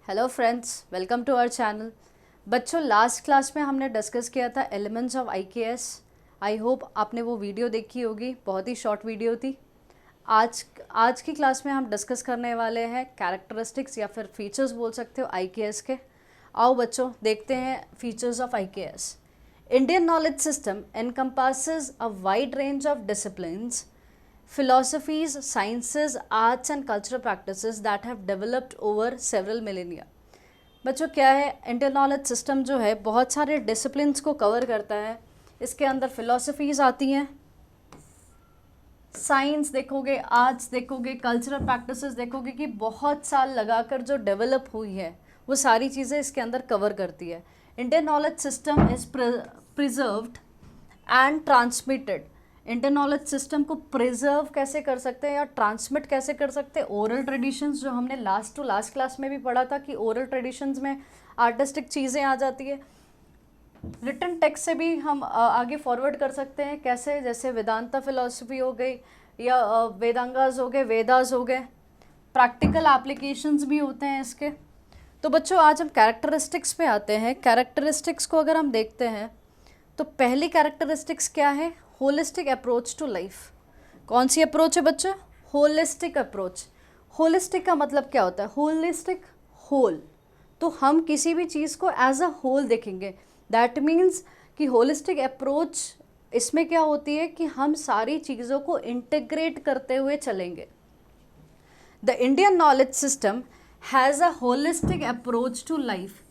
Hello friends, welcome to our channel. बच्चों, last class में हमने डिस्कस किया था elements of IKS. I hope आपने वो वीडियो देखी होगी, बहुत ही शॉर्ट वीडियो थी। आज की क्लास में हम डिस्कस करने वाले हैं कैरेक्टरिस्टिक्स या फिर फीचर्स बोल सकते हो आईकेएस के। आओ बच्चों, देखते हैं features of IKS. Indian knowledge system encompasses a wide range of disciplines, philosophies, sciences, arts and cultural practices that have developed over several millennia। बच्चों, क्या है इंडियन नॉलेज सिस्टम जो है बहुत सारे डिसिप्लिन्स को कवर करता है। इसके अंदर फिलोसफीज़ आती हैं, साइंस देखोगे, आर्ट्स देखोगे, कल्चरल प्रैक्टिसेस देखोगे कि बहुत साल लगाकर जो डेवलप हुई है वो सारी चीज़ें इसके अंदर कवर करती है। Indian knowledge system is preserved and transmitted. Indian knowledge system को प्रिजर्व कैसे कर सकते हैं या ट्रांसमिट कैसे कर सकते हैं? ओरल ट्रेडिशंस, जो हमने लास्ट क्लास में भी पढ़ा था कि ओरल ट्रेडिशंस में आर्टिस्टिक चीज़ें आ जाती है। रिटन टेक्स्ट से भी हम आगे फॉरवर्ड कर सकते हैं। कैसे? जैसे वेदांता फिलॉसफी हो गई या वेदांगास हो गए, वेदास हो गए। प्रैक्टिकल एप्लीकेशंस भी होते हैं इसके। तो बच्चों, आज हम कैरेक्टरिस्टिक्स पे आते हैं। कैरेक्टरिस्टिक्स को अगर हम देखते हैं तो पहली कैरेक्टरिस्टिक्स क्या है? Holistic approach to life. कौन सी अप्रोच है बच्चों? Holistic approach. होलिस्टिक का मतलब क्या होता है? Holistic, whole. तो हम किसी भी चीज़ को एज अ होल देखेंगे। दैट मीन्स कि होलिस्टिक अप्रोच इसमें क्या होती है कि हम सारी चीज़ों को इंटीग्रेट करते हुए चलेंगे। The Indian knowledge system has a holistic approach to life.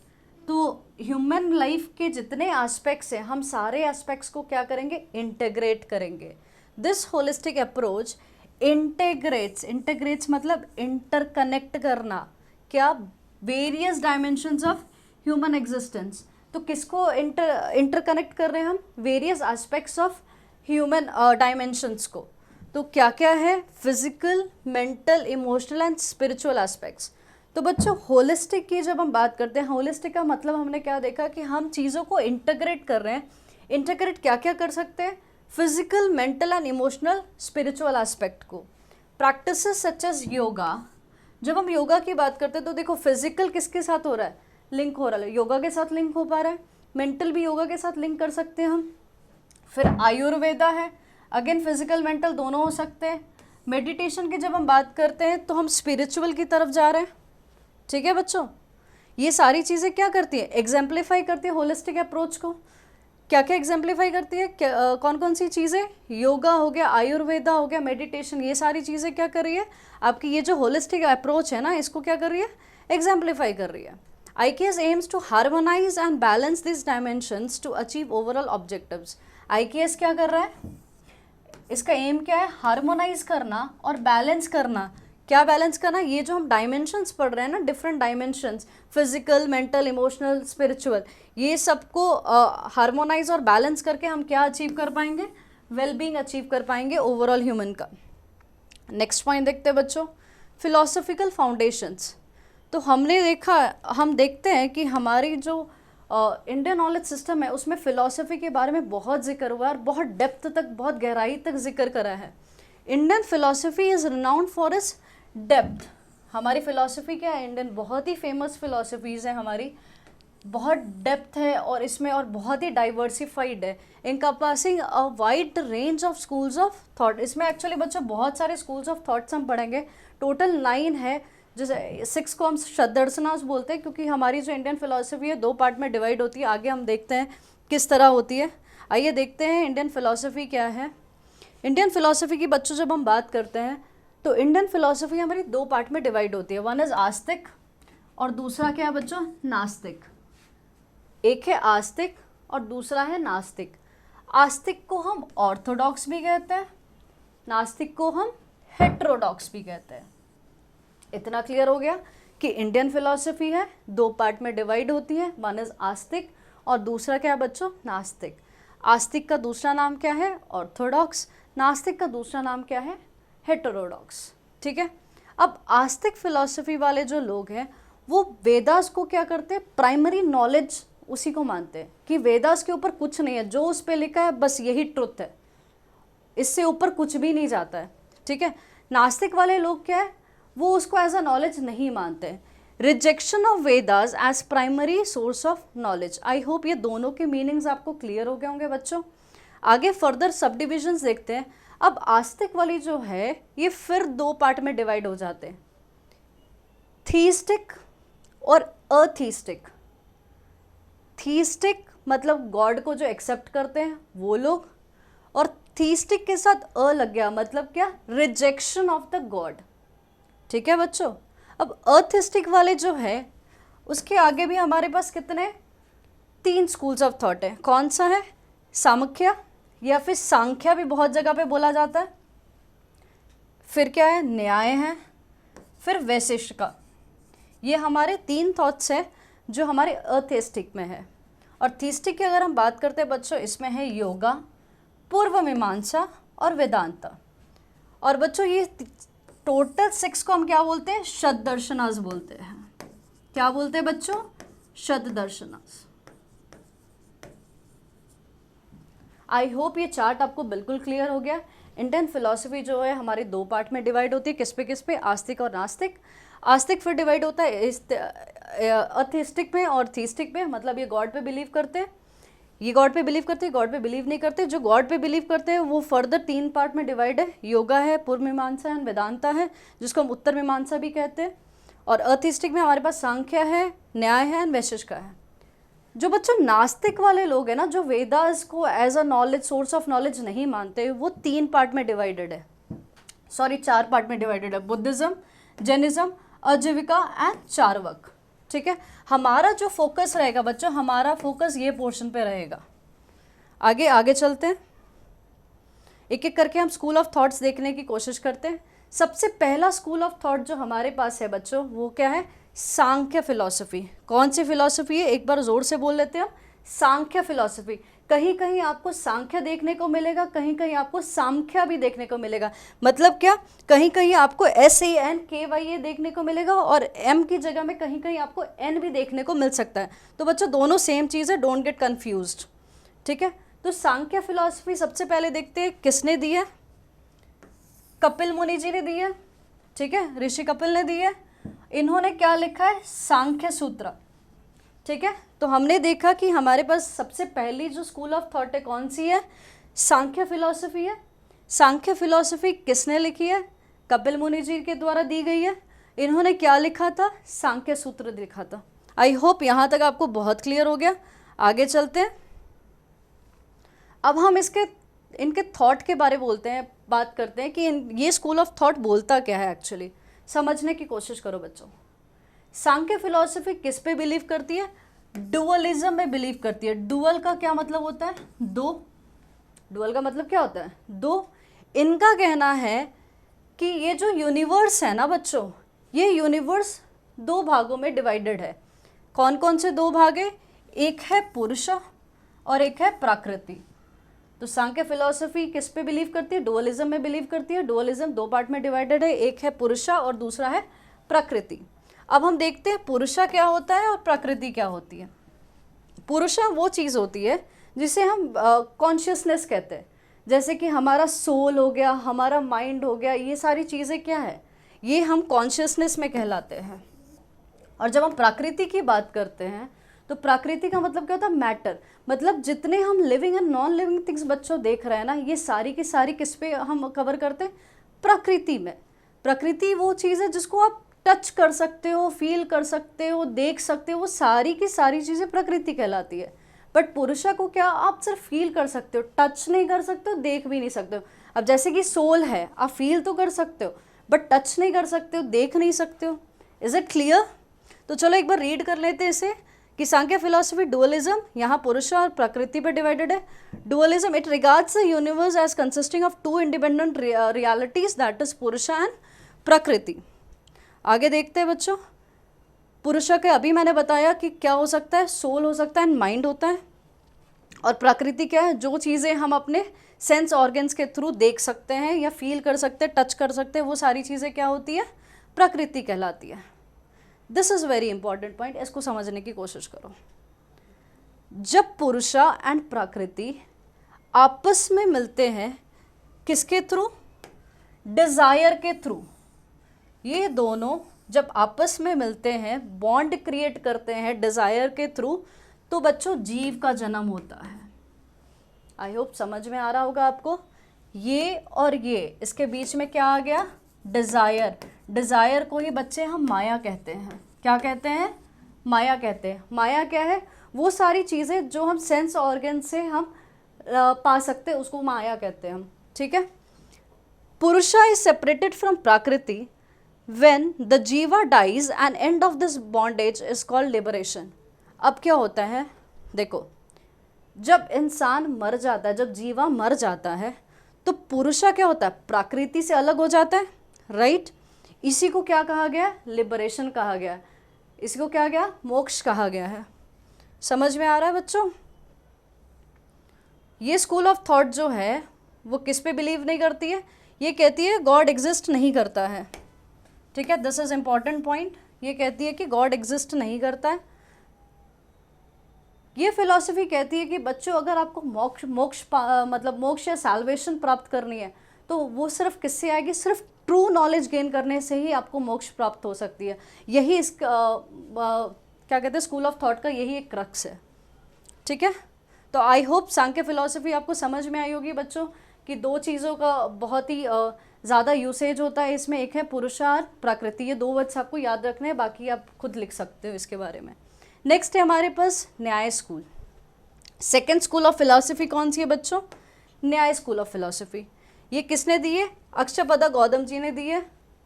तो ह्यूमन लाइफ के जितने एस्पेक्ट्स हैं, हम सारे एस्पेक्ट्स को क्या करेंगे? इंटीग्रेट करेंगे। दिस होलिस्टिक अप्रोच इंटीग्रेट्स मतलब इंटरकनेक्ट करना। क्या? Various dimensions of human existence. तो किसको इंटरकनेक्ट कर रहे हैं हम? Various aspects of human dimensions को। तो क्या क्या है? Physical, mental, emotional and spiritual aspects. तो बच्चों, होलिस्टिक की जब हम बात करते हैं, होलिस्टिक का मतलब हमने क्या देखा कि हम चीज़ों को इंटीग्रेट कर रहे हैं। इंटीग्रेट क्या क्या कर सकते हैं? Physical, mental and emotional, spiritual aspect को। Practices such as yoga. जब हम योगा की बात करते हैं तो देखो, फिजिकल किसके साथ हो रहा है? लिंक हो रहा है, योगा के साथ लिंक हो पा रहा है। मेंटल भी योगा के साथ लिंक कर सकते हैं हम। फिर आयुर्वेदा है, अगेन फिजिकल मेंटल दोनों हो सकते हैं। मेडिटेशन की जब हम बात करते हैं तो हम स्पिरिचुअल की तरफ जा रहे हैं। ठीक है बच्चों, ये सारी चीज़ें क्या करती है? एग्जाम्पलीफाई करती है होलिस्टिक अप्रोच को। क्या क्या एग्जाम्पलीफाई करती है? कौन कौन सी चीज़ें? योगा हो गया, आयुर्वेदा हो गया, मेडिटेशन। ये सारी चीज़ें क्या कर रही है? आपकी ये जो होलिस्टिक अप्रोच है ना, इसको क्या कर रही है? एग्जाम्पलीफाई कर रही है। IKS aims to harmonise and balance this dimensions to achieve overall objectives. IKS क्या कर रहा है? इसका एम क्या है? हार्मोनाइज करना और बैलेंस करना। क्या बैलेंस करना? ये जो हम डायमेंशंस पढ़ रहे हैं ना, different dimensions, physical, mental, emotional, spiritual, ये सबको हार्मोनाइज और बैलेंस करके हम क्या अचीव कर पाएंगे? वेलबींग अचीव कर पाएंगे ओवरऑल ह्यूमन का। नेक्स्ट पॉइंट देखते हैं बच्चों, फिलोसफिकल फाउंडेशंस। तो हम देखते हैं कि हमारी जो इंडियन नॉलेज सिस्टम है उसमें फ़िलॉसफी के बारे में बहुत जिक्र हुआ है और बहुत डेप्थ तक, बहुत गहराई तक जिक्र करा है। Indian philosophy is renowned for its depth. हमारी फ़िलॉसफी क्या है? इंडियन बहुत ही फेमस फ़िलॉसफीज़ हैं हमारी, बहुत डेप्थ है और इसमें और बहुत ही डाइवर्सिफाइड है, encompassing a wide range of schools of thought. इसमें एक्चुअली बच्चों बहुत सारे स्कूल्स ऑफ थॉट्स हम पढ़ेंगे। टोटल 9 है, जैसे 6 को हम षड्दर्शनास बोलते हैं, क्योंकि हमारी जो इंडियन फिलोसफी है 2 पार्ट में डिवाइड होती है। आगे हम देखते हैं किस तरह होती है। आइए देखते हैं इंडियन फिलोसफी क्या है। इंडियन फिलोसफी की बच्चों जब हम बात करते हैं तो इंडियन फिलोसफी हमारी 2 पार्ट में डिवाइड होती है। वन इज आस्तिक और दूसरा क्या है बच्चों? नास्तिक। एक है आस्तिक और दूसरा है नास्तिक। आस्तिक को हम ऑर्थोडॉक्स भी कहते हैं, नास्तिक को हम हेट्रोडॉक्स भी कहते हैं। इतना क्लियर हो गया कि इंडियन फिलोसफी है, 2 पार्ट में डिवाइड होती है। वन इज आस्तिक और दूसरा क्या है बच्चों? नास्तिक। आस्तिक का दूसरा नाम क्या है? ऑर्थोडॉक्स। नास्तिक का दूसरा नाम क्या है? हेटेरोडॉक्स। ठीक है। अब आस्तिक फिलॉसफी वाले जो लोग हैं वो वेदास को क्या करते हैं? प्राइमरी नॉलेज उसी को मानते हैं कि वेदास के ऊपर कुछ नहीं है, जो उस पर लिखा है बस यही ट्रुथ है, इससे ऊपर कुछ भी नहीं जाता है। ठीक है। नास्तिक वाले लोग क्या है? वो उसको एज अ नॉलेज नहीं मानते हैं। Rejection of Vedas as primary source of knowledge. I hope ये दोनों के मीनिंग्स आपको क्लियर हो गए होंगे बच्चों। आगे फर्दर सब डिविजन्स देखते हैं। अब आस्तिक वाली जो है ये फिर दो पार्ट में डिवाइड हो जाते हैं, थीस्टिक और अथीस्टिक। थीस्टिक मतलब गॉड को जो एक्सेप्ट करते हैं वो लोग, और थीस्टिक के साथ अ लग गया मतलब क्या, रिजेक्शन ऑफ द गॉड। ठीक है बच्चों। अब अथिस्टिक वाले जो है उसके आगे भी हमारे पास कितने, 3 स्कूल्स ऑफ थॉट है। कौन सा है, सामख्या या फिर सांख्या भी बहुत जगह पे बोला जाता है, फिर क्या है, न्याय है, फिर वैशेषिका। ये हमारे 3 थॉट्स हैं जो हमारे अथिस्टिक में है। और थीस्टिक की अगर हम बात करते हैं बच्चों, इसमें है योगा, पूर्व मीमांसा और वेदांता। और बच्चों ये टोटल 6 को हम क्या बोलते हैं, शतदर्शनास बोलते हैं। क्या बोलते हैं बच्चों, शतदर्शनास। आई होप ये चार्ट आपको बिल्कुल क्लियर हो गया। इंडियन फिलॉसफी जो है हमारी 2 पार्ट में डिवाइड होती है, किस पे, आस्तिक और नास्तिक। आस्तिक फिर डिवाइड होता है अथिस्टिक में और थीस्टिक में, मतलब ये गॉड पे बिलीव करते हैं, ये गॉड पे बिलीव करते हैं, गॉड पे बिलीव नहीं करते। जो गॉड पे बिलीव करते हैं वो फर्दर 3 पार्ट में डिवाइड है, योगा है, पूर्व मीमांसा है, वेदांता है, जिसको हम उत्तर मीमांसा भी कहते हैं। और अथिस्टिक में हमारे पास सांख्य है, न्याय है, वैशेषिका है। जो बच्चों नास्तिक वाले लोग हैं ना, जो वेदास को as a knowledge, source of knowledge नहीं मानते, वो 3 पार्ट में डिवाइडेड है, सॉरी 4 पार्ट में डिवाइडेड है, Buddhism, Jainism, Ajivika and Charvaka. ठीक है। हमारा जो फोकस रहेगा बच्चों, हमारा फोकस ये पोर्शन पे रहेगा। आगे चलते हैं, एक एक करके हम स्कूल ऑफ थॉट्स देखने की कोशिश करते हैं। सबसे पहला स्कूल ऑफ थॉट जो हमारे पास है बच्चों, वो क्या है, सांख्य फिलॉसफी। कौन सी फिलॉसफी है, एक बार जोर से बोल लेते हैं हम, सांख्य फिलॉसफी। कहीं कहीं आपको सांख्य देखने को मिलेगा, कहीं कहीं आपको सामख्या भी देखने को मिलेगा। मतलब क्या, कहीं कहीं आपको SANKYA देखने को मिलेगा और M की जगह में कहीं कहीं आपको N भी देखने को मिल सकता है। तो बच्चों दोनों सेम चीज़ है, डोंट गेट कन्फ्यूज्ड। ठीक है। तो सांख्य फिलॉसफी सबसे पहले देखते हैं किसने दी है, कपिल मुनि जी ने दी है। ठीक है, ऋषि कपिल ने दी है। इन्होंने क्या लिखा है, सांख्य सूत्र। ठीक है। तो हमने देखा कि हमारे पास सबसे पहली जो स्कूल ऑफ थॉट है कौन सी है, सांख्य फिलॉसफी है। सांख्य फिलॉसफी किसने लिखी है, कपिल मुनि जी के द्वारा दी गई है। इन्होंने क्या लिखा था, सांख्य सूत्र लिखा था। आई होप यहाँ तक आपको बहुत क्लियर हो गया। आगे चलते हैं। अब हम इनके थॉट के बारे बोलते हैं, बात करते हैं कि ये स्कूल ऑफ थॉट बोलता क्या है एक्चुअली। समझने की कोशिश करो बच्चों। सांख्य फिलॉसफी किस पे बिलीव करती है, डुअलिज्म में बिलीव करती है। डुअल का क्या मतलब होता है, दो। डुअल का मतलब क्या होता है, दो। इनका कहना है कि ये जो यूनिवर्स है ना बच्चों, ये यूनिवर्स 2 भागों में डिवाइडेड है। कौन कौन से 2 भाग है, एक है पुरुष और एक है प्रकृति। तो सांख्य फिलॉसफी किस पे बिलीव करती है, डुअलिज्म में बिलीव करती है। डुअलिज्म 2 पार्ट में डिवाइडेड है, एक है पुरुषा और दूसरा है प्रकृति। अब हम देखते हैं पुरुषा क्या होता है और प्रकृति क्या होती है। पुरुषा वो चीज़ होती है जिसे हम कॉन्शियसनेस कहते हैं, जैसे कि हमारा सोल हो गया, हमारा माइंड हो गया, ये सारी चीज़ें क्या है, ये हम कॉन्शियसनेस में कहलाते हैं। और जब हम प्रकृति की बात करते हैं तो प्रकृति का मतलब क्या होता है, मैटर। मतलब जितने हम living and non living things बच्चों देख रहे हैं ना, ये सारी की सारी किस पे हम कवर करते हैं, प्रकृति में। प्रकृति वो चीज़ है जिसको आप टच कर सकते हो, फील कर सकते हो, देख सकते हो, वो सारी की सारी चीज़ें प्रकृति कहलाती है। बट पुरुषा को क्या, आप सिर्फ फील कर सकते हो, टच नहीं कर सकते हो, देख भी नहीं सकते हो। अब जैसे कि सोल है, आप फील तो कर सकते हो बट टच नहीं कर सकते हो, देख नहीं सकते हो। Is it clear? तो चलो एक बार रीड कर लेते हैं इसे कि सांख्य फिलॉसफी डुअलिज्म, यहाँ पुरुषा और प्रकृति पे डिवाइडेड है। Dualism, it regards the universe as consisting of 2 independent realities, that is Purusha and Prakriti. आगे देखते हैं बच्चों। पुरुषा के अभी मैंने बताया कि क्या हो सकता है, सोल हो सकता है, माइंड होता है। और प्रकृति क्या है, जो चीज़ें हम अपने सेंस ऑर्गन्स के थ्रू देख सकते हैं या फील कर सकते हैं, टच कर सकते हैं, वो सारी चीज़ें क्या होती है, प्रकृति कहलाती है। This is very important point, इसको समझने की कोशिश करो। जब पुरुषा एंड प्रकृति आपस में मिलते हैं, किसके थ्रू, डिज़ायर के थ्रू, ये दोनों जब आपस में मिलते हैं, बॉन्ड क्रिएट करते हैं डिज़ायर के थ्रू, तो बच्चों जीव का जन्म होता है। आई होप समझ में आ रहा होगा आपको। ये और ये, इसके बीच में क्या आ गया? डिज़ायर। डिज़ायर को ही बच्चे हम माया कहते हैं। क्या कहते हैं? माया कहते हैं। माया क्या है? वो सारी चीज़ें जो हम सेंस ऑर्गन से हम पा सकते हैं, उसको माया कहते हैं हम। ठीक है। Purusha is separated from Prakriti when the jiva dies and end of this bondage is called liberation. अब क्या होता है, देखो, जब इंसान मर जाता है, जब जीवा मर जाता है, तो पुरुषा क्या होता है? प्रकृति से अलग हो जाता है, राइट। इसी को क्या कहा गया? लिबरेशन कहा गया। इसी को क्या गया? मोक्ष कहा गया है। समझ में आ रहा है बच्चों? ये स्कूल ऑफ थॉट जो है वो किस पे बिलीव नहीं करती है? ये कहती है गॉड एग्जिस्ट नहीं करता है। ठीक है, दिस इज इम्पॉर्टेंट पॉइंट। ये कहती है कि गॉड एग्जिस्ट नहीं करता है। ये फिलॉसफी कहती है कि बच्चों, अगर आपको मतलब मोक्ष या सैल्वेशन प्राप्त करनी है, तो वो सिर्फ किससे आएगी? सिर्फ ट्रू नॉलेज गेन करने से ही आपको मोक्ष प्राप्त हो सकती है। यही इस क्या कहते हैं, स्कूल ऑफ थॉट का यही एक क्रक्स है। ठीक है, तो आई होप सांख्य फिलॉसफी आपको समझ में आई होगी बच्चों, कि दो चीज़ों का बहुत ही ज़्यादा यूसेज होता है इसमें। एक है पुरुषार्थ, प्रकृति। ये दो वर्ड्स आपको याद रखने हैं, बाकी आप खुद लिख सकते हो इसके बारे में। नेक्स्ट है हमारे पास न्याय school. Second school of philosophy कौन सी है बच्चों? न्याय स्कूल ऑफ फिलॉसफी। ये किसने दी है? अक्षयपदा गौतम जी ने दी है।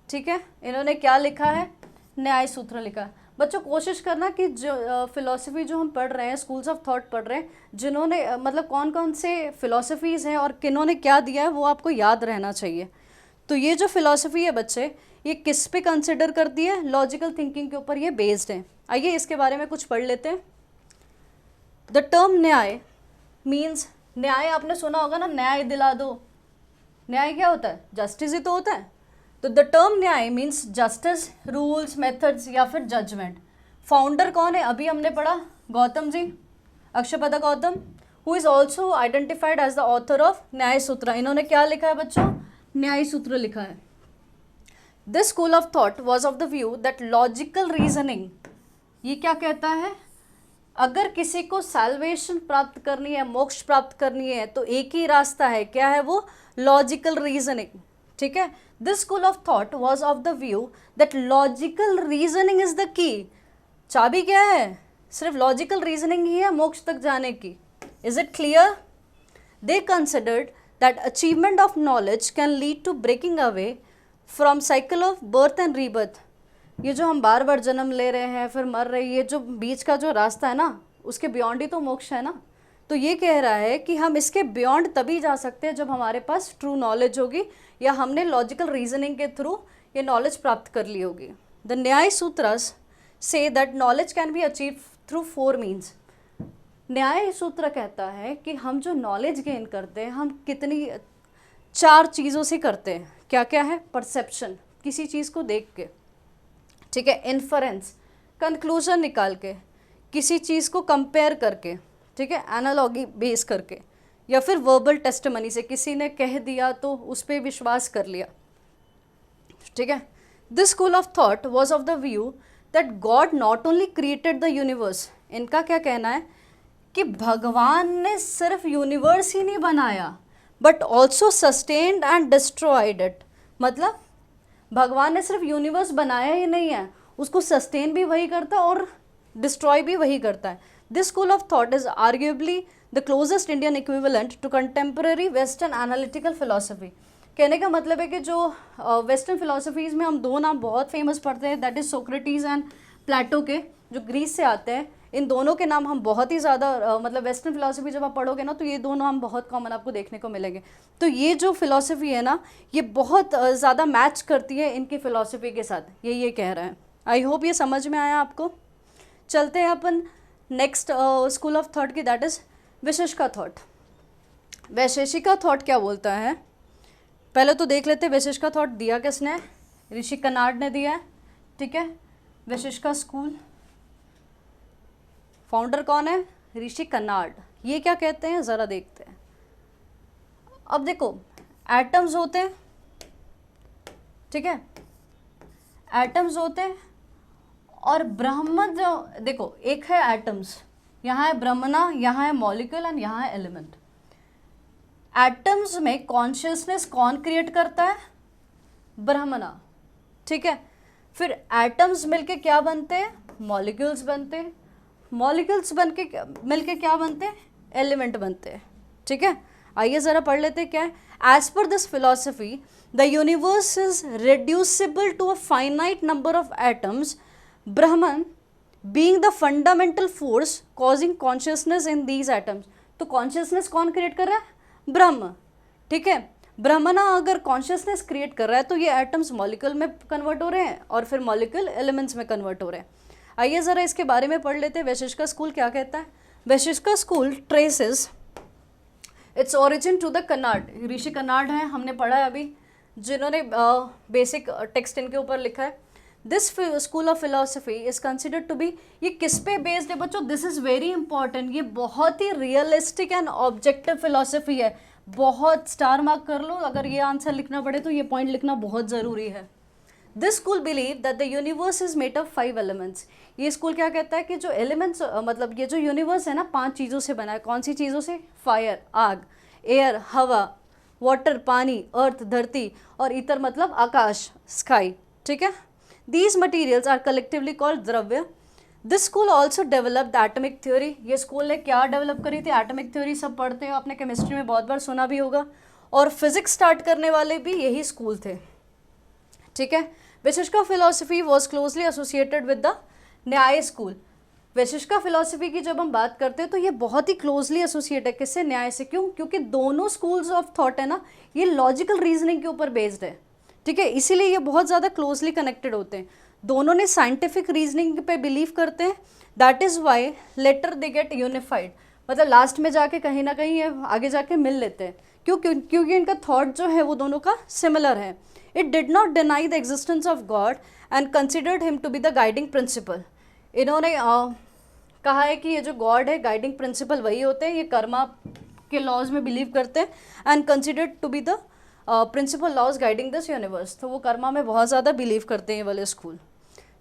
ठीक है, इन्होंने क्या लिखा है? न्याय सूत्र लिखा है। बच्चों कोशिश करना कि जो फिलॉसफी जो हम पढ़ रहे हैं, स्कूल्स ऑफ थॉट पढ़ रहे हैं, जिन्होंने मतलब कौन कौन से फिलॉसफीज़ हैं और किन्होंने क्या दिया है, वो आपको याद रहना चाहिए। तो ये जो फिलॉसफी है बच्चे, ये किस पे कंसिडर करती है? लॉजिकल थिंकिंग के ऊपर ये बेस्ड है। आइए इसके बारे में कुछ पढ़ लेते हैं। द टर्म न्याय मीन्स, न्याय आपने सुना होगा ना, न्याय दिला दो। न्याय क्या होता है? जस्टिस ही तो होता है। तो the term Nyaya means justice, rules, methods या फिर जजमेंट। फाउंडर कौन है? अभी हमने पढ़ा, Gautam ji, Akshapada Gautam, who is also identified as the author of Nyaya Sutra. इन्होंने क्या लिखा है बच्चों? न्याय सूत्र लिखा है। This school of thought was of the view that logical reasoning, ये क्या कहता है? अगर किसी को सैल्वेशन प्राप्त करनी है, मोक्ष प्राप्त करनी है, तो एक ही रास्ता है। क्या है वो? Logical reasoning. ठीक है, this school of thought was of the view that logical reasoning is the key. चाबी क्या है? सिर्फ लॉजिकल रीजनिंग ही है मोक्ष तक जाने की। Is it clear? They considered that achievement of knowledge can lead to breaking away from cycle of birth and rebirth. ये जो हम बार बार जन्म ले रहे हैं फिर मर रहे हैं, ये जो बीच का जो रास्ता है ना, उसके बियॉन्ड ही तो मोक्ष है ना। तो ये कह रहा है कि हम इसके बियॉन्ड तभी जा सकते हैं जब हमारे पास ट्रू नॉलेज होगी, या हमने लॉजिकल रीजनिंग के थ्रू ये नॉलेज प्राप्त कर ली होगी। द न्याय सूत्रस से that knowledge can be achieve through 4 means. Nyaya Sutra कहता है कि हम जो नॉलेज गेन करते हैं, हम कितनी 4 चीज़ों से करते हैं। क्या क्या है? परसेप्शन, किसी चीज़ को देख के, ठीक है, इन्फरेंस, कंक्लूजन निकाल के, किसी चीज़ को कंपेयर करके, ठीक है, एनालॉगी बेस करके, या फिर वर्बल टेस्टिमनी से, किसी ने कह दिया तो उस पर विश्वास कर लिया। ठीक है, this school of thought was of the view that God not only created the universe. इनका क्या कहना है कि भगवान ने सिर्फ यूनिवर्स ही नहीं बनाया, but also sustained and destroyed it. मतलब भगवान ने सिर्फ यूनिवर्स बनाया ही नहीं है, उसको सस्टेन भी वही करता है और डिस्ट्रॉय भी वही करता है। This school of thought is arguably the closest Indian equivalent to contemporary western analytical philosophy. कहने का मतलब है कि जो वेस्टर्न फिलोसफीज़ में हम 2 नाम बहुत फेमस पढ़ते हैं, दैट इज़ सोक्रेटिस एंड प्लेटो के, जो ग्रीस से आते हैं। इन दोनों के नाम हम बहुत ही ज़्यादा मतलब वेस्टर्न फिलोसफी जब आप पढ़ोगे ना, तो ये 2 नाम बहुत कॉमन आपको देखने को मिलेंगे। तो ये जो फिलोसफी है ना, ये बहुत ज़्यादा मैच करती है इनकी फ़िलोसफी के साथ, ये कह रहे हैं। आई होप ये समझ में आया आपको। चलते हैं अपन नेक्स्ट स्कूल ऑफ थॉट की, that is Vaisheshika thought. Vaisheshika thought क्या बोलता है? पहले तो देख लेते हैं वैशेषिका थॉट दिया किसने? ऋषि कनाड ने दिया है। ठीक है, वैशेषिका स्कूल फाउंडर कौन है? ऋषि कनाड। ये क्या कहते हैं ज़रा देखते हैं। अब देखो, एटम्स होते हैं, ठीक है, एटम्स होते हैं और ब्रह्म जो देखो एक है एटम्स, यहाँ है ब्रह्मना, यहाँ है मॉलिक्यूल एंड यहाँ है एलिमेंट। एटम्स में कॉन्शियसनेस कौन क्रिएट करता है? ब्रह्मना, ठीक है। फिर एटम्स मिलके क्या बनते हैं? मॉलिक्यूल्स बनते हैं। मॉलिक्यूल्स बनके मिलके क्या बनते हैं? एलिमेंट बनते हैं, ठीक है। आइए ज़रा पढ़ लेते हैं क्या है। As per this philosophy the universe is reducible to a finite number of atoms, Brahman being the fundamental force causing consciousness in these atoms. तो कॉन्शियसनेस कौन क्रिएट कर रहा है? ब्रह्म, ठीक है। ब्रह्मना अगर कॉन्शियसनेस क्रिएट कर रहा है तो ये एटम्स मॉलिक्यूल में कन्वर्ट हो रहे हैं और फिर मॉलिक्यूल एलिमेंट्स में कन्वर्ट हो रहे हैं। आइए ज़रा इसके बारे में पढ़ लेते हैं। वैशिष्का स्कूल क्या कहता है? Vaisheshika school traces its origin to the Kanada. ऋषि कन्नाड हैं, हमने पढ़ा है अभी, जिन्होंने बेसिक टेक्स्ट इनके ऊपर लिखा है। This school of philosophy is considered to be, ये किस पे बेस्ड है बच्चों? दिस इज वेरी इंपॉर्टेंट, ये बहुत ही रियलिस्टिक एंड ऑब्जेक्टिव फिलोसफी है। बहुत स्टार मार्क कर लो, अगर ये आंसर लिखना पड़े तो ये पॉइंट लिखना बहुत ज़रूरी है। This school believe that the universe is made of 5 elements. ये स्कूल क्या कहता है कि जो एलिमेंट्स मतलब ये जो यूनिवर्स है ना 5 चीज़ों से बना है। कौन सी चीज़ों से? फायर आग, एयर हवा, वाटर पानी, अर्थ धरती, और ईथर मतलब आकाश स्काई, ठीक है। These materials are collectively called द्रव्य। This school also developed the atomic theory। ये स्कूल ने क्या डेवलप करी थी? एटॉमिक थ्योरी सब पढ़ते हो आपने, केमिस्ट्री में बहुत बार सुना भी होगा। और फिजिक्स स्टार्ट करने वाले भी यही स्कूल थे, ठीक है। Vaisheshika philosophy was closely associated with the Nyaya school. Vaisheshika philosophy की जब हम बात करते हैं तो ये बहुत ही क्लोजली एसोसिएट है किससे? न्याय से। क्यों? क्योंकि दोनों स्कूल्स ऑफ थॉट है ना, ये लॉजिकल रीजनिंग के ऊपर बेस्ड है, ठीक है। इसीलिए ये बहुत ज़्यादा क्लोजली कनेक्टेड होते हैं। दोनों ने साइंटिफिक रीजनिंग पे बिलीव करते हैं। That is why later they get unified, मतलब लास्ट में जाके कहीं ना कहीं ये आगे जाके मिल लेते हैं। क्योंकि इनका थॉट जो है वो दोनों का सिमिलर है। It did not deny the existence of God and considered him to be the guiding principle. इन्होंने कहा है कि ये जो गॉड है गाइडिंग प्रिंसिपल वही होते हैं, ये कर्मा के लॉज में बिलीव करते हैं and considered to be the principle laws guiding this universe. तो वो कर्मा में बहुत ज़्यादा बिलीव करते हैं ये वाले स्कूल,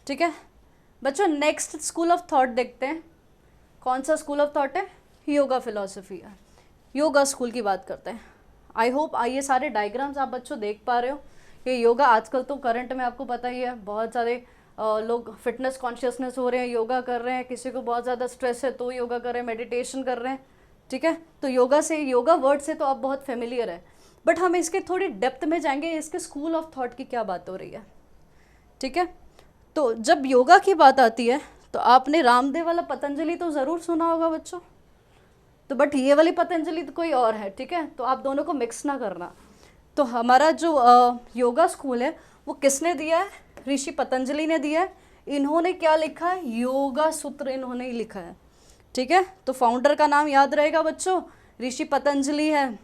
ठीक है बच्चों। नेक्स्ट स्कूल ऑफ थॉट देखते हैं। कौन सा स्कूल ऑफ थॉट है? योगा फिलोसफी है। योगा स्कूल की बात करते हैं। आई होप ये सारे डायग्राम्स आप बच्चों देख पा रहे हो। ये योगा आजकल तो करंट में आपको पता ही है, बहुत सारे लोग फिटनेस कॉन्शियसनेस हो रहे हैं, योगा कर रहे हैं। किसी को बहुत ज़्यादा स्ट्रेस है तो योगा कर रहे हैं, मेडिटेशन कर रहे हैं, ठीक है। तो योगा से, योगा वर्ड से तो आप बहुत फेमिलियर है, बट हम इसके थोड़ी डेप्थ में जाएंगे, इसके स्कूल ऑफ थॉट की क्या बात हो रही है, ठीक है। तो जब योगा की बात आती है तो आपने रामदेव वाला पतंजलि तो ज़रूर सुना होगा बच्चों, तो बट ये वाली पतंजलि तो कोई और है, ठीक है। तो आप दोनों को मिक्स ना करना। तो हमारा जो योगा स्कूल है वो किसने दिया है? ऋषि पतंजलि ने दिया है। इन्होंने क्या लिखा है? योगा सूत्र इन्होंने ही लिखा है, ठीक है। तो फाउंडर का नाम याद रहेगा बच्चों, ऋषि पतंजलि है।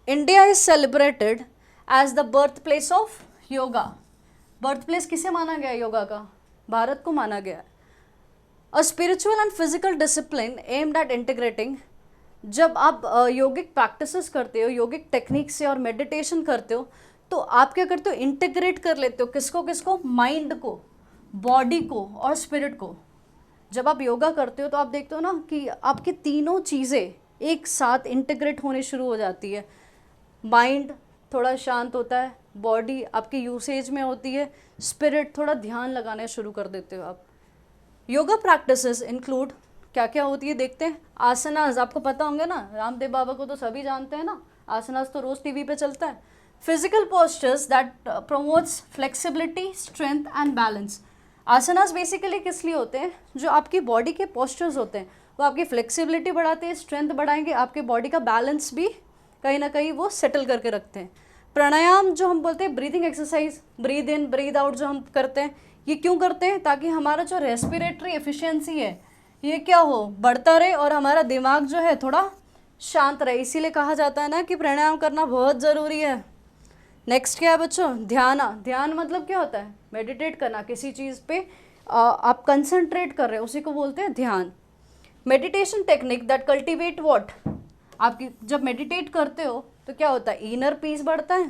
India is celebrated as the birth place of yoga. Birth place किसे माना गया है योगा का? भारत को माना गया है। A spiritual and physical discipline aimed at integrating. जब आप योगिक प्रैक्टिसेस करते हो, योगिक टेक्निक से और मेडिटेशन करते हो, तो आप क्या करते हो? इंटीग्रेट कर लेते हो। किसको किसको? माइंड को, बॉडी को और स्पिरिट को। जब आप योगा करते हो तो आप देखते हो ना कि आपकी तीनों चीज़ें एक साथ इंटीग्रेट होने शुरू हो जाती है। माइंड थोड़ा शांत होता है, बॉडी आपकी यूसेज में होती है, स्पिरिट थोड़ा ध्यान लगाना शुरू कर देते हो आप। योगा प्रैक्टिसेस इंक्लूड क्या क्या होती है देखते हैं। आसनास आपको पता होंगे ना, रामदेव बाबा को तो सभी जानते हैं ना, आसनास तो रोज़ टीवी पे चलता है। Physical postures that promotes flexibility, strength and balance. Asanas basically किस लिए होते हैं? जो आपकी बॉडी के पोस्चर्स होते हैं वो आपकी फ्लेक्सिबिलिटी बढ़ाते हैं, स्ट्रेंथ बढ़ाएंगे, आपके बॉडी का बैलेंस भी कहीं ना कहीं वो सेटल करके रखते हैं। प्राणायाम जो हम बोलते हैं breathing exercise, breathe in breathe out जो हम करते हैं, ये क्यों करते हैं? ताकि हमारा जो रेस्पिरेटरी एफिशिएंसी है ये क्या हो? बढ़ता रहे और हमारा दिमाग जो है थोड़ा शांत रहे। इसीलिए कहा जाता है ना कि प्राणायाम करना बहुत ज़रूरी है। नेक्स्ट क्या है बच्चों? ध्यान। ध्यान मतलब क्या होता है? मेडिटेट करना, किसी चीज़ पे आप कंसंट्रेट कर रहे हो, उसी को बोलते हैं ध्यान। Meditation technique that cultivate what? आपकी जब मेडिटेट करते हो तो क्या होता है? इनर पीस बढ़ता है,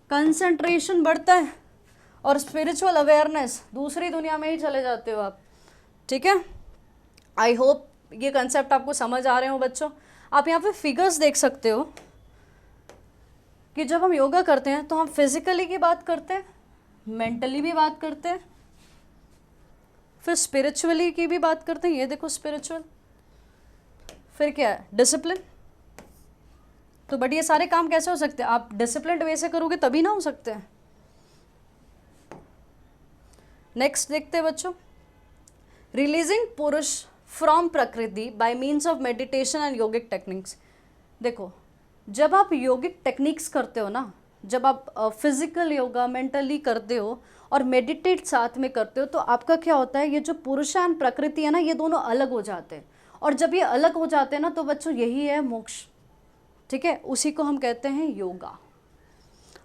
कंसंट्रेशन बढ़ता है और स्पिरिचुअल अवेयरनेस, दूसरी दुनिया में ही चले जाते हो आप, ठीक है। आई होप ये कंसेप्ट आपको समझ आ रहे हो बच्चों। आप यहाँ पे फिगर्स देख सकते हो कि जब हम योगा करते हैं तो हम फिजिकली की बात करते हैं, मेंटली भी बात करते हैं, फिर स्पिरिचुअली की भी बात करते हैं। ये देखो स्पिरिचुअल, फिर क्या है डिसिप्लिन। तो बट ये सारे काम कैसे हो सकते हैं? आप डिसिप्लिन वे से करोगे तभी ना हो सकते हैं। नेक्स्ट देखते हैं बच्चों, रिलीजिंग पुरुष फ्रॉम प्रकृति bye means of meditation and yogic techniques. देखो जब आप योगिक टेक्निक्स करते हो ना, जब आप फिजिकल योगा मेंटली करते हो और मेडिटेट साथ में करते हो, तो आपका क्या होता है, ये जो पुरुष एंड प्रकृति है ना, ये दोनों अलग हो जाते हैं। और जब ये अलग हो जाते हैं ना, तो बच्चों यही है मोक्ष, ठीक है। उसी को हम कहते हैं योगा।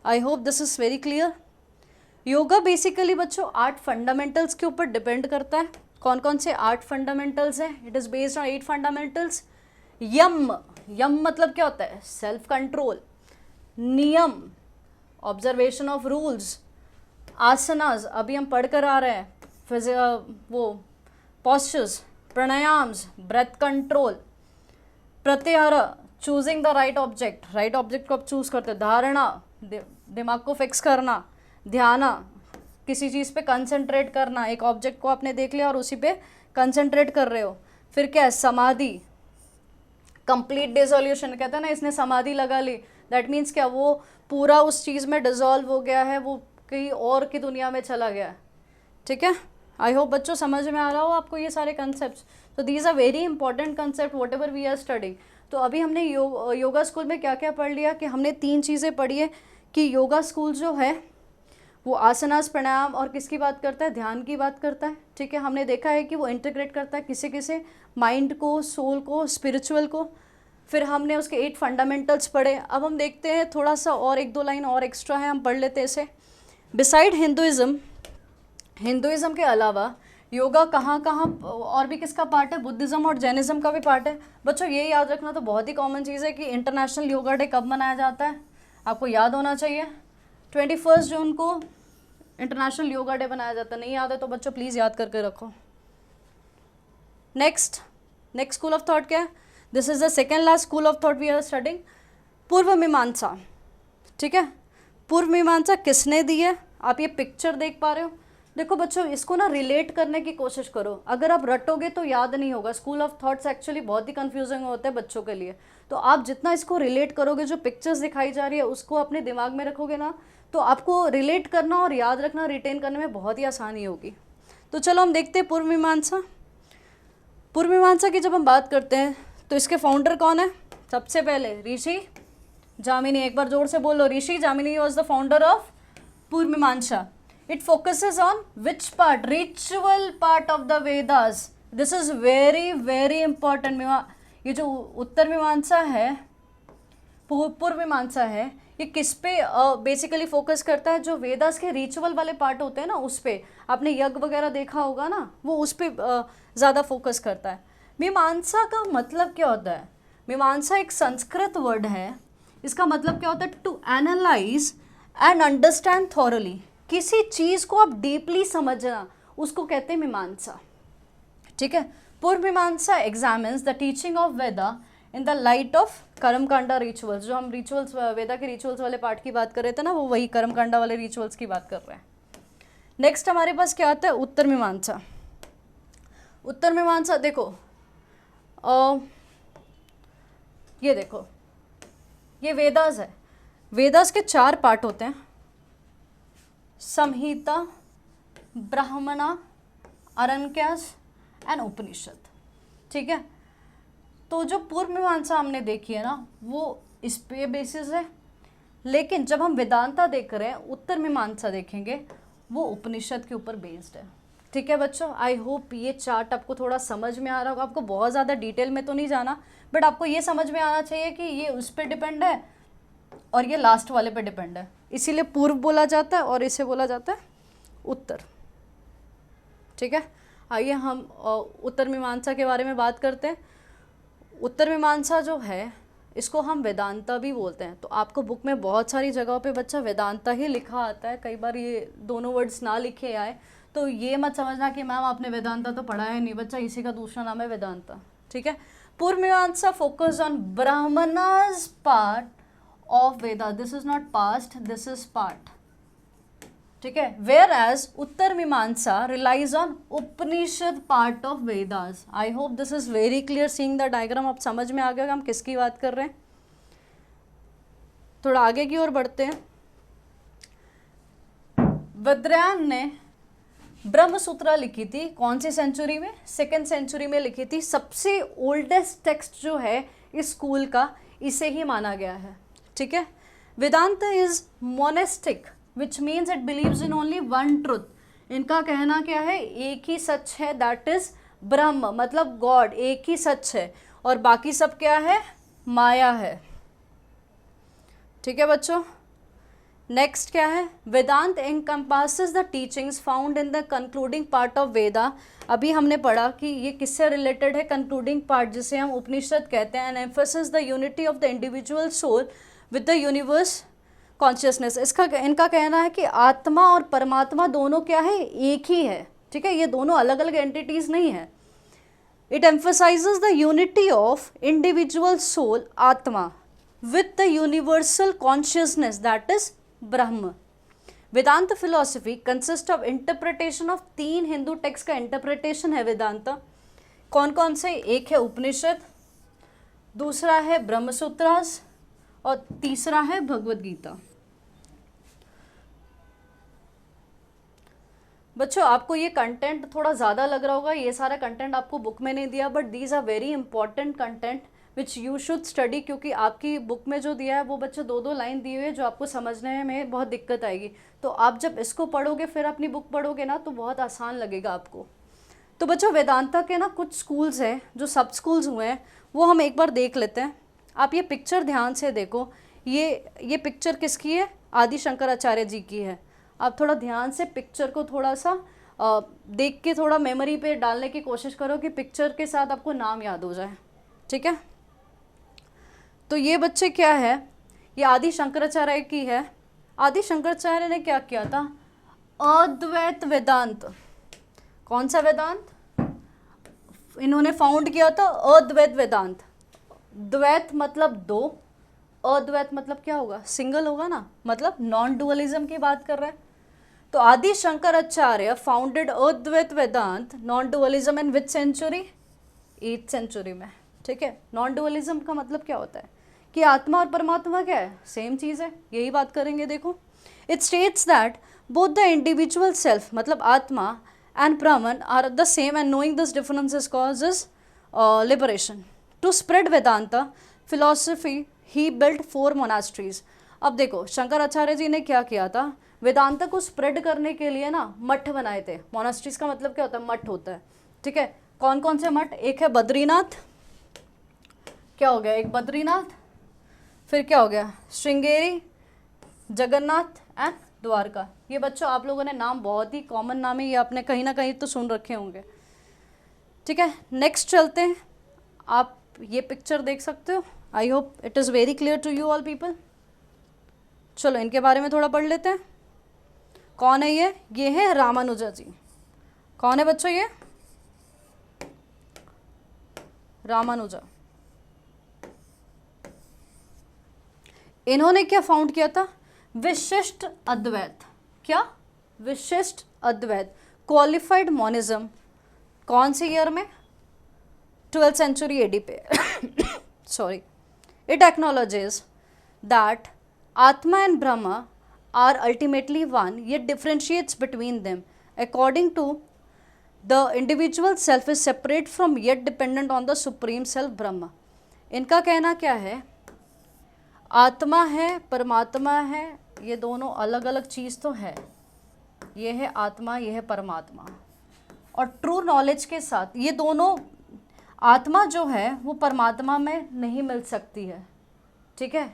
आई hope this is very clear. Yoga basically बच्चों 8 फंडामेंटल्स के ऊपर डिपेंड करता है। कौन कौन से 8 फंडामेंटल्स हैं? It is based on 8 fundamentals. यम, यम मतलब क्या होता है? Self control. नियम, ऑब्जर्वेशन ऑफ रूल्स। आसनास, अभी हम पढ़ कर आ रहे हैं, वो पॉस्चर्स। Pranayams, breath control. प्रत्याहार, choosing the right object, right object को आप चूज करते हैं। धारणा, दिमाग को फिक्स करना। ध्यान, किसी चीज़ पे कंसंट्रेट करना, एक ऑब्जेक्ट को आपने देख लिया और उसी पे कंसंट्रेट कर रहे हो। फिर क्या है? समाधि, कंप्लीट डिसोल्यूशन, कहते हैं ना इसने समाधि लगा ली, दैट मीन्स क्या, वो पूरा उस चीज़ में डिसॉल्व हो गया है, वो कहीं और की दुनिया में चला गया है, ठीक है। आई होप बच्चों समझ में आ रहा हो आपको ये सारे कंसेप्ट। तो these are very important concept whatever we are studying. तो अभी हमने योगा स्कूल में क्या क्या पढ़ लिया कि हमने 3 चीज़ें पढ़ी है कि योगा स्कूल जो है वो आसनास, प्राणायाम और किसकी बात करता है? ध्यान की बात करता है, ठीक है। हमने देखा है कि वो इंटीग्रेट करता है किसे किसे, माइंड को, सोल को, स्पिरिचुअल को। फिर हमने उसके 8 फंडामेंटल्स पढ़े। अब हम देखते हैं थोड़ा सा और 1-2 लाइन और एक्स्ट्रा है, हम पढ़ लेते हैं इसे। बिसाइड हिंदुइज्म, हिंदुइज्म के अलावा योगा कहाँ कहाँ और भी किसका पार्ट है? बुद्धिज़्म और जैनिज़्म का भी पार्ट है। बच्चों ये याद रखना तो बहुत ही कॉमन चीज़ है कि इंटरनेशनल योगा डे कब मनाया जाता है, आपको याद होना चाहिए। 21 जून को इंटरनेशनल योगा डे मनाया जाता है। नहीं याद है तो बच्चों प्लीज़ याद करके रखो। नेक्स्ट स्कूल ऑफ थॉट क्या है? This is the second last school of thought we are studying, Purva Mimamsa, ठीक है। पूर्व मीमांसा किसने दी है? आप ये पिक्चर देख पा रहे हो। देखो बच्चों इसको ना रिलेट करने की कोशिश करो, अगर आप रटोगे तो याद नहीं होगा। स्कूल ऑफ थॉट्स एक्चुअली बहुत ही कंफ्यूजिंग होते हैं बच्चों के लिए, तो आप जितना इसको रिलेट करोगे, जो पिक्चर्स दिखाई जा रही है उसको अपने दिमाग में रखोगे ना, तो आपको रिलेट करना और याद रखना, रिटेन करने में बहुत ही आसानी होगी। तो चलो हम देखते हैं पूर्व मीमांसा। पूर्व मीमांसा की जब हम बात करते हैं तो इसके फाउंडर कौन है? सबसे पहले ऋषि जामिनी। एक बार जोर से बोलो, ऋषि जामिनी वॉज द फाउंडर ऑफ पूर्व मीमांसा। It focuses on which part? Ritual part of the Vedas. This is very very important. ये जो उत्तर मीमांसा है, पूर्व मीमांसा है, ये किस पे बेसिकली फोकस करता है? जो वेदास के रिचुअल वाले पार्ट होते हैं ना, उस पे। आपने यज्ञ वगैरह देखा होगा ना, वो उस पे ज़्यादा फोकस करता है। मीमांसा का मतलब क्या होता है? मीमांसा एक संस्कृत वर्ड है, इसका मतलब क्या होता है? To analyse and understand thoroughly. किसी चीज़ को आप डीपली समझना, उसको कहते हैं मीमांसा, ठीक है। Purva Mimamsa examines the teaching of Veda in the light of Karmakanda rituals. जो हम रिचुअल्स, वेदा के रिचुअल्स वाले पार्ट की बात कर रहे थे ना, वो वही कर्मकांडा वाले रिचुअल्स की बात कर रहे हैं। नेक्स्ट हमारे पास क्या आता है? उत्तर मीमांसा। उत्तर मीमांसा देखो, ये देखो, ये वेदास है। वेदास के 4 पार्ट होते हैं, संहिता, ब्राह्मणा, अरण्यकास एंड उपनिषद, ठीक है। तो जो पूर्व मीमांसा हमने देखी है ना, वो इस पे बेसिस है, लेकिन जब हम वेदांता देख रहे हैं, उत्तर मीमांसा देखेंगे, वो उपनिषद के ऊपर बेस्ड है, ठीक है बच्चों। आई होप ये चार्ट आपको थोड़ा समझ में आ रहा होगा। आपको बहुत ज़्यादा डिटेल में तो नहीं जाना, बट आपको ये समझ में आना चाहिए कि ये उस पर डिपेंड है और ये लास्ट वाले पे डिपेंड है, इसीलिए पूर्व बोला जाता है और इसे बोला जाता है उत्तर, ठीक है। आइए हम उत्तर मीमांसा के बारे में बात करते हैं। उत्तर मीमांसा जो है इसको हम वेदांता भी बोलते हैं। तो आपको बुक में बहुत सारी जगहों पे बच्चा वेदांता ही लिखा आता है, कई बार ये दोनों वर्ड्स ना लिखे आए, तो ये मत समझना कि मैम आपने वेदांता तो पढ़ा है नहीं, बच्चा इसी का दूसरा नाम है वेदांता, ठीक है। Purva Mimamsa focus on Brahmanas part of Veda, this is not past, this is part, ठीक है। Whereas Uttara Mimamsa relies on Upanishad part of Vedas. I hope this is very clear seeing the diagram. अब समझ में आ गया कि हम किसकी बात कर रहे हैं। थोड़ा आगे की ओर बढ़ते हैं। वद्रयान ने ब्रह्म सूत्रा लिखी थी, कौन सी सेंचुरी में? 2nd सेंचुरी में लिखी थी। सबसे ओल्डेस्ट टेक्स्ट जो है इस स्कूल का, इसे ही माना गया है, ठीक है। Vedanta is monastic which means it believes in only one truth. इनका कहना क्या है? एक ही सच है, दैट इज ब्रह्म, मतलब गॉड, एक ही सच है, और बाकी सब क्या है? माया है, ठीक है बच्चों। नेक्स्ट क्या है? Vedanta encompasses the teachings found in the concluding part of Veda. अभी हमने पढ़ा कि ये किससे रिलेटेड है? कंक्लूडिंग पार्ट, जिसे हम उपनिषद कहते हैं। And emphasis the unity of the individual soul with the universe consciousness. इनका कहना है कि आत्मा और परमात्मा दोनों क्या है? एक ही है, ठीक है। ये दोनों अलग अलग एंटिटीज नहीं है। It emphasizes the unity of individual soul, atma, with the universal consciousness, that is Brahman. Vedanta philosophy consist of interpretation of 3 Hindu text का इंटरप्रिटेशन है वेदांत। कौन कौन से? एक है उपनिषद, दूसरा है ब्रह्मसूत्रास, और तीसरा है भगवद गीता। बच्चों आपको ये कंटेंट थोड़ा ज़्यादा लग रहा होगा, ये सारा कंटेंट आपको बुक में नहीं दिया, but these are very important content which you should study, क्योंकि आपकी बुक में जो दिया है वो बच्चे 2-2 लाइन दी हुई है जो आपको समझने में बहुत दिक्कत आएगी। तो आप जब इसको पढ़ोगे फिर अपनी बुक पढ़ोगे ना, तो बहुत आसान लगेगा आपको। तो बच्चों वेदांता के ना कुछ स्कूल्स हैं जो सब स्कूल्स हुए हैं, वो हम एक बार देख लेते हैं। आप ये पिक्चर ध्यान से देखो, ये पिक्चर किसकी है? आदि शंकराचार्य जी की है। आप थोड़ा ध्यान से पिक्चर को थोड़ा सा देख के थोड़ा मेमोरी पे डालने की कोशिश करो कि पिक्चर के साथ आपको नाम याद हो जाए, ठीक है। तो ये बच्चे क्या है? ये आदि शंकराचार्य की है। आदि शंकराचार्य ने क्या किया था? अद्वैत वेदांत। कौन सा वेदांत इन्होंने फाउंड किया था? अद्वैत वेदांत। द्वैत मतलब दो, अद्वैत मतलब क्या होगा? सिंगल होगा ना, मतलब नॉन डुअलिज्म की बात कर रहे हैं। तो आदि शंकराचार्य फाउंडेड अद्वैत वेदांत नॉन डुअलिज्म इन विच सेंचुरी? 8th सेंचुरी में, ठीक है। नॉन डुअलिज्म का मतलब क्या होता है? कि आत्मा और परमात्मा क्या है? सेम चीज़ है, यही बात करेंगे। देखो, it states that both the individual self, मतलब आत्मा, and Brahman are the same, and knowing this differences causes liberation. To spread Vedanta philosophy he built 4 monasteries. अब देखो शंकराचार्य जी ने क्या किया था? वेदांता को स्प्रेड करने के लिए ना मठ बनाए थे। मोनास्ट्रीज का मतलब क्या होता है? मठ होता है, ठीक है। कौन कौन से मठ? एक है बद्रीनाथ, क्या हो गया? एक बद्रीनाथ, फिर क्या हो गया? श्रृंगेरी, जगन्नाथ एंड द्वारका। ये बच्चों आप लोगों ने नाम, बहुत ही कॉमन नाम है ये, आपने कहीं ना कहीं तो सुन रखे होंगे, ठीक है। नेक्स्ट चलते हैं। आप ये पिक्चर देख सकते हो। I hope it is very clear to you all people. चलो इनके बारे में थोड़ा पढ़ लेते हैं। कौन है ये? ये है रामानुजा जी। कौन है बच्चों ये? रामानुजा। इन्होंने क्या फाउंड किया था? विशिष्ट अद्वैत। क्या? विशिष्ट अद्वैत, क्वालिफाइड मोनिज्म। कौन से ईयर में? 12th सेंचुरी एडी पे। सॉरी। इट एक्नोलॉजेस दैट आत्मा and Brahma are ultimately one, yet differentiates between them. According to the individual self is separate from yet dependent on the supreme self Brahma. इनका कहना क्या है? आत्मा है, परमात्मा है, ये दोनों अलग अलग चीज़ तो है। ये है आत्मा, ये है परमात्मा। और ट्रू नॉलेज के साथ ये दोनों, आत्मा जो है वो परमात्मा में नहीं मिल सकती है, ठीक है।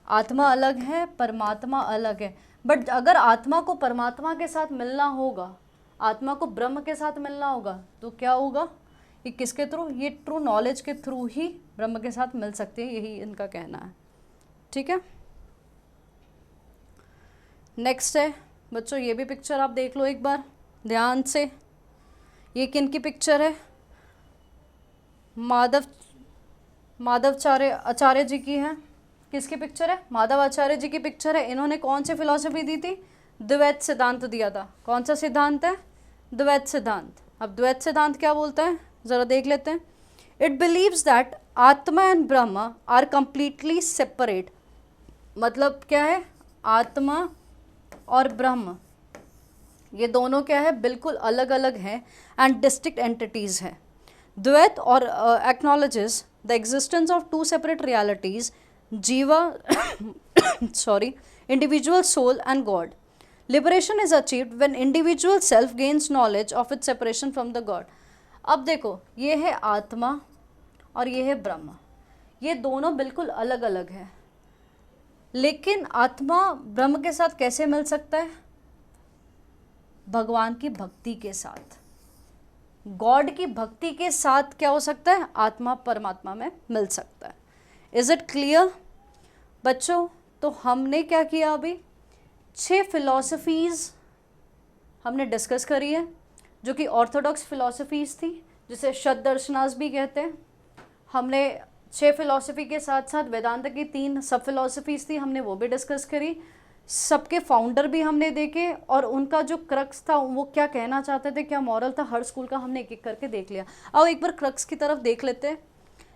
आत्मा अलग है, परमात्मा अलग है। बट अगर आत्मा को परमात्मा के साथ मिलना होगा, आत्मा को ब्रह्म के साथ मिलना होगा, तो क्या होगा? ये किसके थ्रू, ये ट्रू नॉलेज के थ्रू ही ब्रह्म के साथ मिल सकती है, यही इनका कहना है। ठीक है, नेक्स्ट है बच्चों, ये भी पिक्चर आप देख लो एक बार ध्यान से। ये किन की पिक्चर है, आचार्य जी की है। किसकी पिक्चर है, माधव आचार्य जी की पिक्चर है। इन्होंने कौन सी फिलॉसफी दी थी, द्वैत सिद्धांत दिया था। कौन सा सिद्धांत है, द्वैत सिद्धांत। अब द्वैत सिद्धांत क्या बोलता है ज़रा देख लेते हैं। इट बिलीव्स दैट आत्मा and Brahma are completely separate. मतलब क्या है, आत्मा और ब्रह्म ये दोनों क्या है, बिल्कुल अलग अलग हैं एंड डिस्टिंक्ट एंटिटीज़ हैं। द्वैत और acknowledges the existence of two separate realities, jiva sorry, individual soul and God. Liberation is achieved when individual self gains knowledge of its separation from the God. अब देखो, ये है आत्मा और ये है ब्रह्म, ये दोनों बिल्कुल अलग अलग हैं, लेकिन आत्मा ब्रह्म के साथ कैसे मिल सकता है, भगवान की भक्ति के साथ, गॉड की भक्ति के साथ क्या हो सकता है, आत्मा परमात्मा में मिल सकता है। इज इट क्लियर बच्चों? तो हमने क्या किया, अभी 6 फिलॉसफीज़ हमने डिस्कस करी है, जो कि ऑर्थोडॉक्स फिलॉसफीज़ थी, जिसे शत दर्शनास भी कहते हैं। हमने 6 फिलॉसफी के साथ साथ वेदांत की 3 सब फिलॉसफीज़ थी, हमने वो भी डिस्कस करी। सबके फाउंडर भी हमने देखे और उनका जो क्रक्स था, वो क्या कहना चाहते थे, क्या मॉरल था, हर स्कूल का हमने एक एक करके देख लिया। अब एक बार क्रक्स की तरफ देख लेते हैं।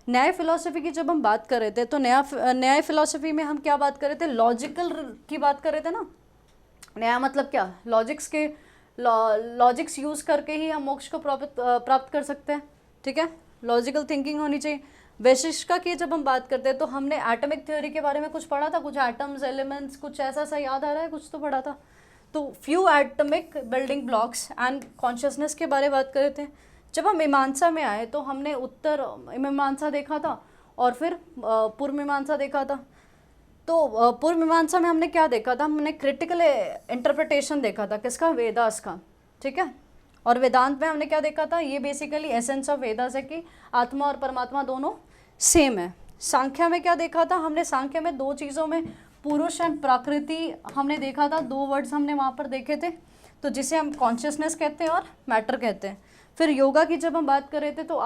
न्याय फिलॉसफी की जब हम बात कर रहे थे, तो न्याय फिलॉसफी में हम क्या बात कर रहे थे, लॉजिकल की बात कर रहे थे ना। न्याय मतलब क्या, लॉजिक्स यूज़ करके ही हम मोक्ष को प्राप्त कर सकते हैं। ठीक है, लॉजिकल थिंकिंग होनी चाहिए। वैशिष्टिका की जब हम बात करते हैं तो हमने एटॉमिक थ्योरी के बारे में कुछ पढ़ा था, कुछ एटम्स, एलिमेंट्स, कुछ ऐसा सा याद आ रहा है, कुछ तो पढ़ा था। तो few atomic building blocks and consciousness के बारे में बात कर रहे थे। जब हम मीमांसा में आए तो हमने उत्तर मीमांसा देखा था और फिर पूर्व मीमांसा देखा था। तो पूर्व मीमांसा में हमने क्या देखा था, हमने क्रिटिकल इंटरप्रिटेशन देखा था, किसका, वेदास का। ठीक है, और वेदांत में हमने क्या देखा था, ये बेसिकली एसेंस ऑफ वेदास है कि आत्मा और परमात्मा दोनों सेम है। सांख्या में क्या देखा था हमने, सांख्या में 2 चीज़ों में पुरुष एंड प्रकृति हमने देखा था, 2 वर्ड्स हमने वहाँ पर देखे थे, तो जिसे हम कॉन्शियसनेस कहते हैं और मैटर कहते हैं। फिर योगा की जब हम बात कर रहे थे तो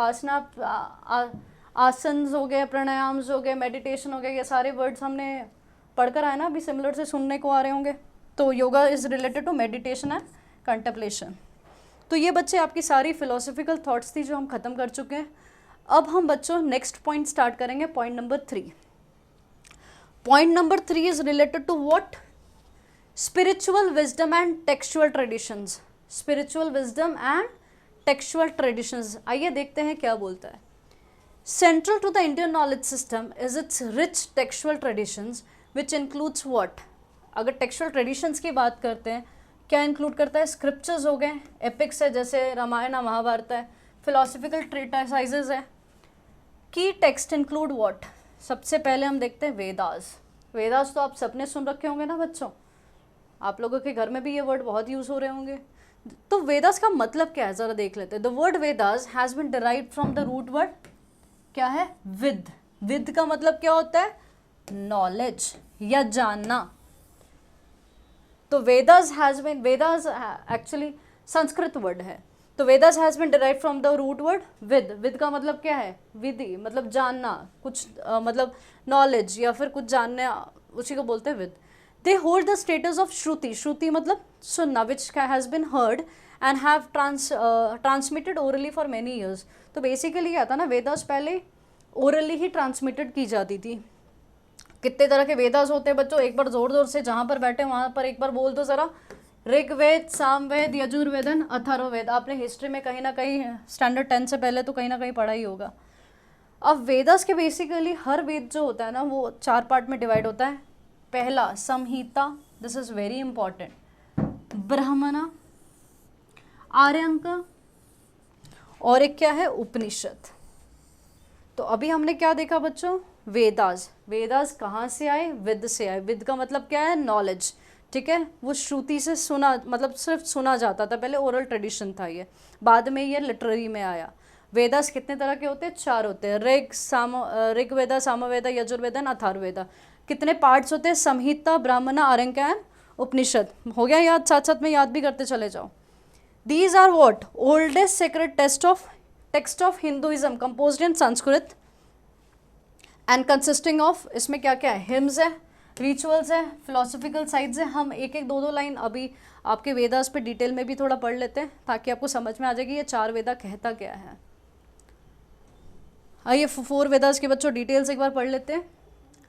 आसन्स हो गए, प्राणायाम्स हो गए, मेडिटेशन हो गए, ये सारे वर्ड्स हमने पढ़कर आए ना, अभी सिमिलर से सुनने को आ रहे होंगे। तो yoga is related to meditation and contemplation. तो ये बच्चे आपकी सारी फिलोसफिकल थॉट्स थी जो हम ख़त्म कर चुके हैं। अब हम बच्चों नेक्स्ट पॉइंट स्टार्ट करेंगे, point number 3। Point number 3 is related to what, spiritual wisdom and textual traditions. Spiritual wisdom and textual traditions, आइए देखते हैं क्या बोलता है। Central to the Indian knowledge system is its rich textual traditions which includes what. अगर textual traditions की बात करते हैं, क्या इंक्लूड करता है, स्क्रिप्चर्स हो गए, एपिक्स है जैसे रामायण महाभारत है, फिलोसफिकल ट्रीटाइसाइजेज है। की टेक्स्ट इंक्लूड व्हाट, सबसे पहले हम देखते हैं वेदास। वेदास तो आप सबने सुन रखे होंगे ना बच्चों, आप लोगों के घर में भी ये वर्ड बहुत यूज़ हो रहे होंगे। तो वेदास का मतलब क्या है ज़रा देख लेते हैं। The word Vedas has been derived from the root word, क्या है, विद। विद का मतलब क्या होता है, नॉलेज या जानना। तो वेदास एक्चुअली संस्कृत वर्ड है। तो Vedas has been derived from the root word vid. Vid का मतलब क्या है, विधि, मतलब जानना, कुछ मतलब नॉलेज या फिर कुछ जानने, उसी को बोलते हैं with. They hold the status of Shruti. Shruti मतलब सुनना, which has been heard and have transmitted orally for many years. तो बेसिकली क्या था ना, वेदास पहले ओरली ही ट्रांसमिटेड की जाती थी। कितने तरह के वेदास होते हैं बच्चों, एक बार जोर जोर से जहाँ पर बैठे वहाँ पर एक बार बोल दो ज़रा, ऋग्वेद, सामवेद, यजुर्वेदन, अथर्ववेद। आपने हिस्ट्री में कहीं ना कहीं स्टैंडर्ड 10 से पहले तो कहीं ना कहीं पढ़ा ही होगा। अब वेदास के बेसिकली हर वेद जो होता है ना, वो 4 पार्ट में डिवाइड होता है। पहला संहिता, दिस इज वेरी इंपॉर्टेंट, ब्राह्मणा, आर्यंक, और एक क्या है, उपनिषद। तो अभी हमने क्या देखा बच्चों, वेदास। वेदास कहाँ से आए, विद से आए। विद का मतलब क्या है, नॉलेज। ठीक है, वो श्रुति से सुना, मतलब सिर्फ सुना जाता था, पहले ओरल ट्रेडिशन था ये, बाद में ये लिटरेरी में आया। वेदास कितने तरह के होते हैं? 4 होते हैं, ऋग्वेदा, सामवेदा, यजुर्वेदा, अथर्ववेदा। कितने पार्ट्स होते हैं? संहिता, ब्राह्मणा, आरण्यक एंड उपनिषद। हो गया याद? साथ साथ में याद भी करते चले जाओ। These are what? Oldest sacred text of Hinduism composed in Sanskrit and consisting of, इसमें क्या क्या है? हिम्स है, रिचुअल्स है, फिलोसफिकल साइट्स है। हम एक एक दो दो लाइन अभी आपके वेदास पे डिटेल में भी थोड़ा पढ़ लेते हैं ताकि आपको समझ में आ जाएगी ये 4 वेदा कहता क्या है। आइए 4 वेदास के बच्चों डिटेल्स एक बार पढ़ लेते हैं।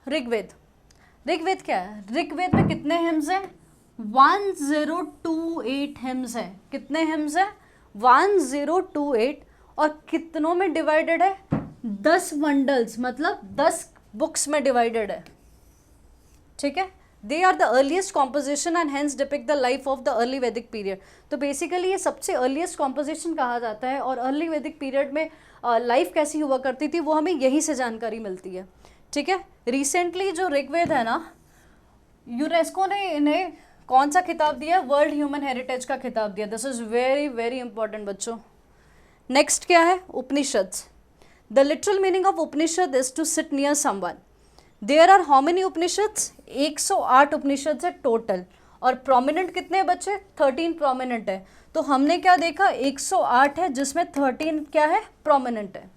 ऋग्वेद। ऋग्वेद क्या है? ऋग्वेद में कितने हिम्स हैं? 1028 हिम्स है। कितने हिम्स है? 1028। और कितनों में डिवाइडेड है? 10 मंडल्स, मतलब 10 बुक्स में डिवाइडेड है। ठीक है। They are the earliest composition and hence depict the life of the early Vedic period. तो बेसिकली ये सबसे अर्लीस्ट कॉम्पोजिशन कहा जाता है और अर्ली वैदिक पीरियड में लाइफ कैसी हुआ करती थी वो हमें यहीं से जानकारी मिलती है। ठीक है। रिसेंटली जो ऋग्वेद है ना, यूनेस्को ने इन्हें कौन सा खिताब दिया? वर्ल्ड ह्यूमन हेरिटेज का खिताब दिया। This is very very important बच्चों। नेक्स्ट क्या है? Upanishad. The literal meaning of Upanishad is to sit near someone. There are how many Upanishads? 108 Upanishad है टोटल। और प्रोमिनेंट कितने हैं बच्चे? 13 प्रोमिनेंट है। तो हमने क्या देखा? 108 है जिसमें 13 क्या है? प्रोमिनेंट है।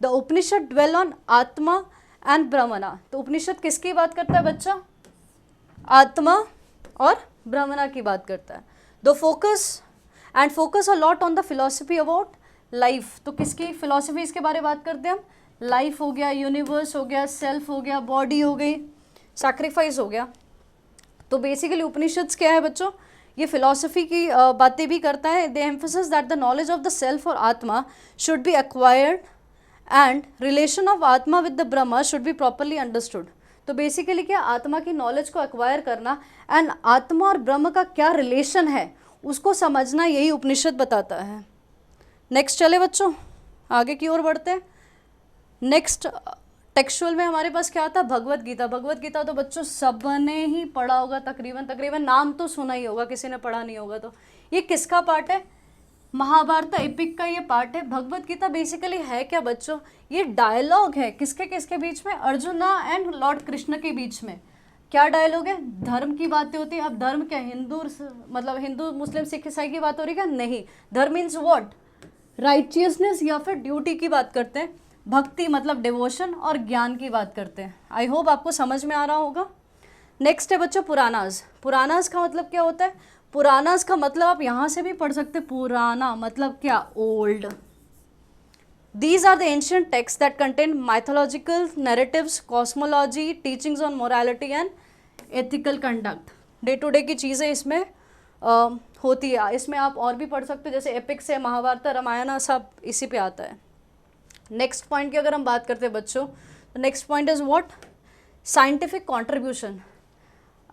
द उपनिषद ड्वेल ऑन आत्मा एंड ब्रह्मणा। तो उपनिषद किसकी बात करता है बच्चा? आत्मा और ब्रह्मणा की बात करता है। The focus a lot on the philosophy about life. तो किसकी फिलोसफी इसके बारे में बात करते हैं हम? लाइफ हो गया, यूनिवर्स हो गया, सेल्फ हो गया, बॉडी हो गई, सैक्रिफाइस हो गया। तो बेसिकली उपनिषद्स क्या है बच्चों? ये फिलोसफी की बातें भी करता है। They emphasize that the knowledge of the self और atma should be acquired and relation of atma with the Brahma should be properly understood. तो बेसिकली क्या? आत्मा की नॉलेज को एक्वायर करना एंड आत्मा और ब्रह्म का क्या रिलेशन है उसको समझना, यही उपनिषद बताता है। नेक्स्ट चले बच्चों, आगे की ओर बढ़ते हैं। नेक्स्ट टेक्सचुअल में हमारे पास क्या आता है? भगवत गीता। भगवत गीता तो बच्चों सबने ही पढ़ा होगा, तकरीबन नाम तो सुना ही होगा, किसी ने पढ़ा नहीं होगा। तो ये किसका पार्ट है? महाभारत एपिक का ये पार्ट है। भगवत गीता बेसिकली है क्या बच्चों? ये डायलॉग है। किसके किसके बीच में? अर्जुना एंड लॉर्ड कृष्ण के बीच में। क्या डायलॉग है? धर्म की बातें होती है। अब धर्म क्या? मतलब हिंदू मुस्लिम सिख ईसाई की बात हो रही है क्या? नहीं। धर्म मीन्स व्हाट? राइचियसनेस या फिर ड्यूटी की बात करते हैं। भक्ति मतलब डिवोशन, और ज्ञान की बात करते हैं। आई होप आपको समझ में आ रहा होगा। नेक्स्ट है बच्चों पुरानाज। पुरानाज का मतलब क्या होता है? पुरानाज का मतलब आप यहाँ से भी पढ़ सकते हैं। पुराना मतलब क्या? Old. These are the ancient texts that contain mythological narratives, cosmology, teachings on morality and ethical conduct. Day to day की चीज़ें इसमें होती है। इसमें आप और भी पढ़ सकते हो, जैसे एपिक्स है, महाभारत, रामायण, सब इसी पे आता है। नेक्स्ट पॉइंट की अगर हम बात करते हैं बच्चों, तो next point is what? Scientific contribution.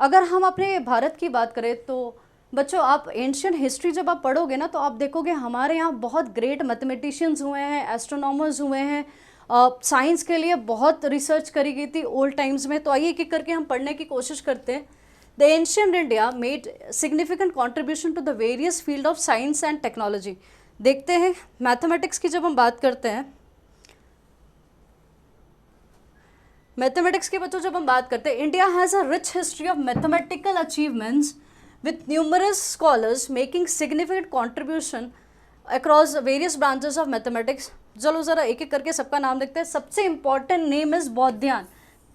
अगर हम अपने भारत की बात करें तो बच्चों आप एंशियंट हिस्ट्री जब आप पढ़ोगे ना तो आप देखोगे हमारे यहाँ बहुत ग्रेट मैथमेटिशियंस हुए हैं, एस्ट्रोनॉमर्स हुए हैं, साइंस के लिए बहुत रिसर्च करी गई थी ओल्ड टाइम्स में। तो आइए एक एक करके हम पढ़ने की कोशिश करते हैं। The ancient India made significant contribution to the various field of science and technology. देखते हैं मैथमेटिक्स की जब हम बात करते हैं, मैथमेटिक्स के बच्चों जब हम बात करते हैं, India has a rich history of mathematical achievements with numerous scholars making significant contribution across various branches of mathematics। चलो ज़रा एक एक करके सबका नाम देखते हैं। सबसे इम्पॉर्टेंट नेम इज़ बौद्ध्यान।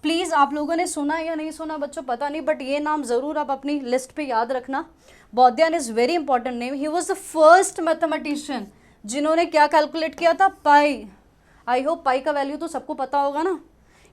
प्लीज़ आप लोगों ने सुना या नहीं सुना बच्चों पता नहीं, बट ये नाम ज़रूर आप अपनी लिस्ट पे याद रखना। Baudhayan is very important name. He was the first mathematician जिन्होंने क्या कैलकुलेट किया था? पाई। आई होप पाई का वैल्यू तो सबको पता होगा ना।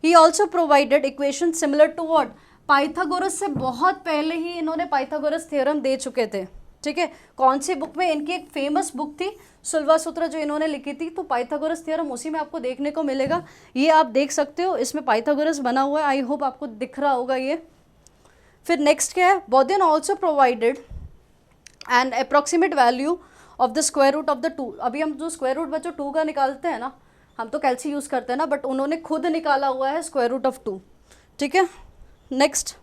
He also provided equation similar to what? Pythagoras से बहुत पहले ही इन्होंने पाइथागोरस थ्योरम दे चुके थे। ठीक है। कौन सी बुक में? इनकी एक फेमस बुक थी सुलभा सूत्र जो इन्होंने लिखी थी, तो पाइथागोरस थ्योरम उसी में आपको देखने को मिलेगा। ये आप देख सकते हो, इसमें पाइथागोरस बना हुआ है। आई होप आपको दिख रहा होगा ये। फिर नेक्स्ट क्या है? Baudhayan also provided an approximate value of the square root of the 2। अभी हम जो स्क्वायर रूट बच्चों 2 का निकालते हैं ना, हम तो कैलसी यूज़ करते हैं ना, बट उन्होंने खुद निकाला हुआ है स्क्वायर रूट ऑफ 2। ठीक है। नेक्स्ट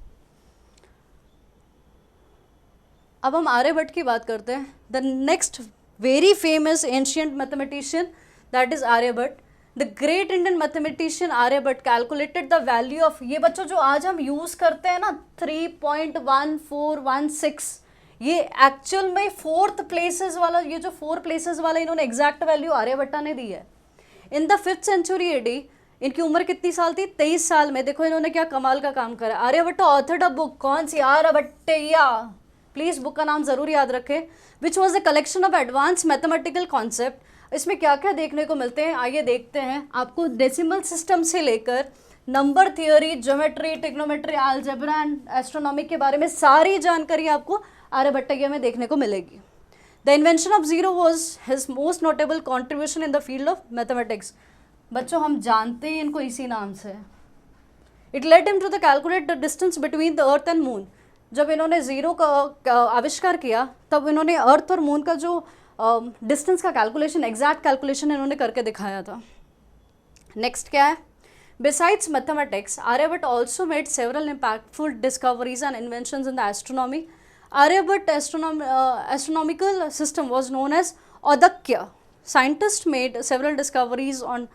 अब हम आर्यभट्ट की बात करते हैं। The next very famous ancient mathematician, that is Aryabhata. The great Indian mathematician Aryabhata calculated the value of, ये बच्चों जो आज हम यूज करते हैं ना 3.1416, ये एक्चुअल में फोर्थ प्लेसेस वाला, ये जो 4 प्लेसेस वाला इन्होंने एग्जैक्ट वैल्यू आर्यभट्टा ने दी है. In the 5th century AD, इनकी उम्र कितनी साल थी? 23 साल में. देखो इन्होंने क्या कमाल का काम करा. आर्यभट्टा ऑथर्ड अ बुक, कौन सी? आर्यभट्टैया, प्लीज बुक का नाम जरूर याद रखें. Which was the collection of advance mathematical concept. इसमें क्या क्या देखने को मिलते हैं आइए देखते हैं. आपको डेसिमल सिस्टम से लेकर number theory, geometry, trigonometry, algebra and astronomy के बारे में सारी जानकारी आपको आर्यभट्टैया में देखने को मिलेगी. The invention of zero was his most notable contribution in the field of mathematics. बच्चों हम जानते हैं इनको इसी नाम से. It led him to the calculate the distance between the earth and moon. जब इन्होंने ज़ीरो का आविष्कार किया तब इन्होंने अर्थ और मून का जो डिस्टेंस का कैलकुलेशन, एग्जैक्ट कैलकुलेशन इन्होंने करके दिखाया था. नेक्स्ट क्या है? Besides mathematics, Aryabhatta also made several impactful discoveries and inventions in the astronomy. Aryabhatta astronomical system was known as Adakya. Scientists made several discoveries on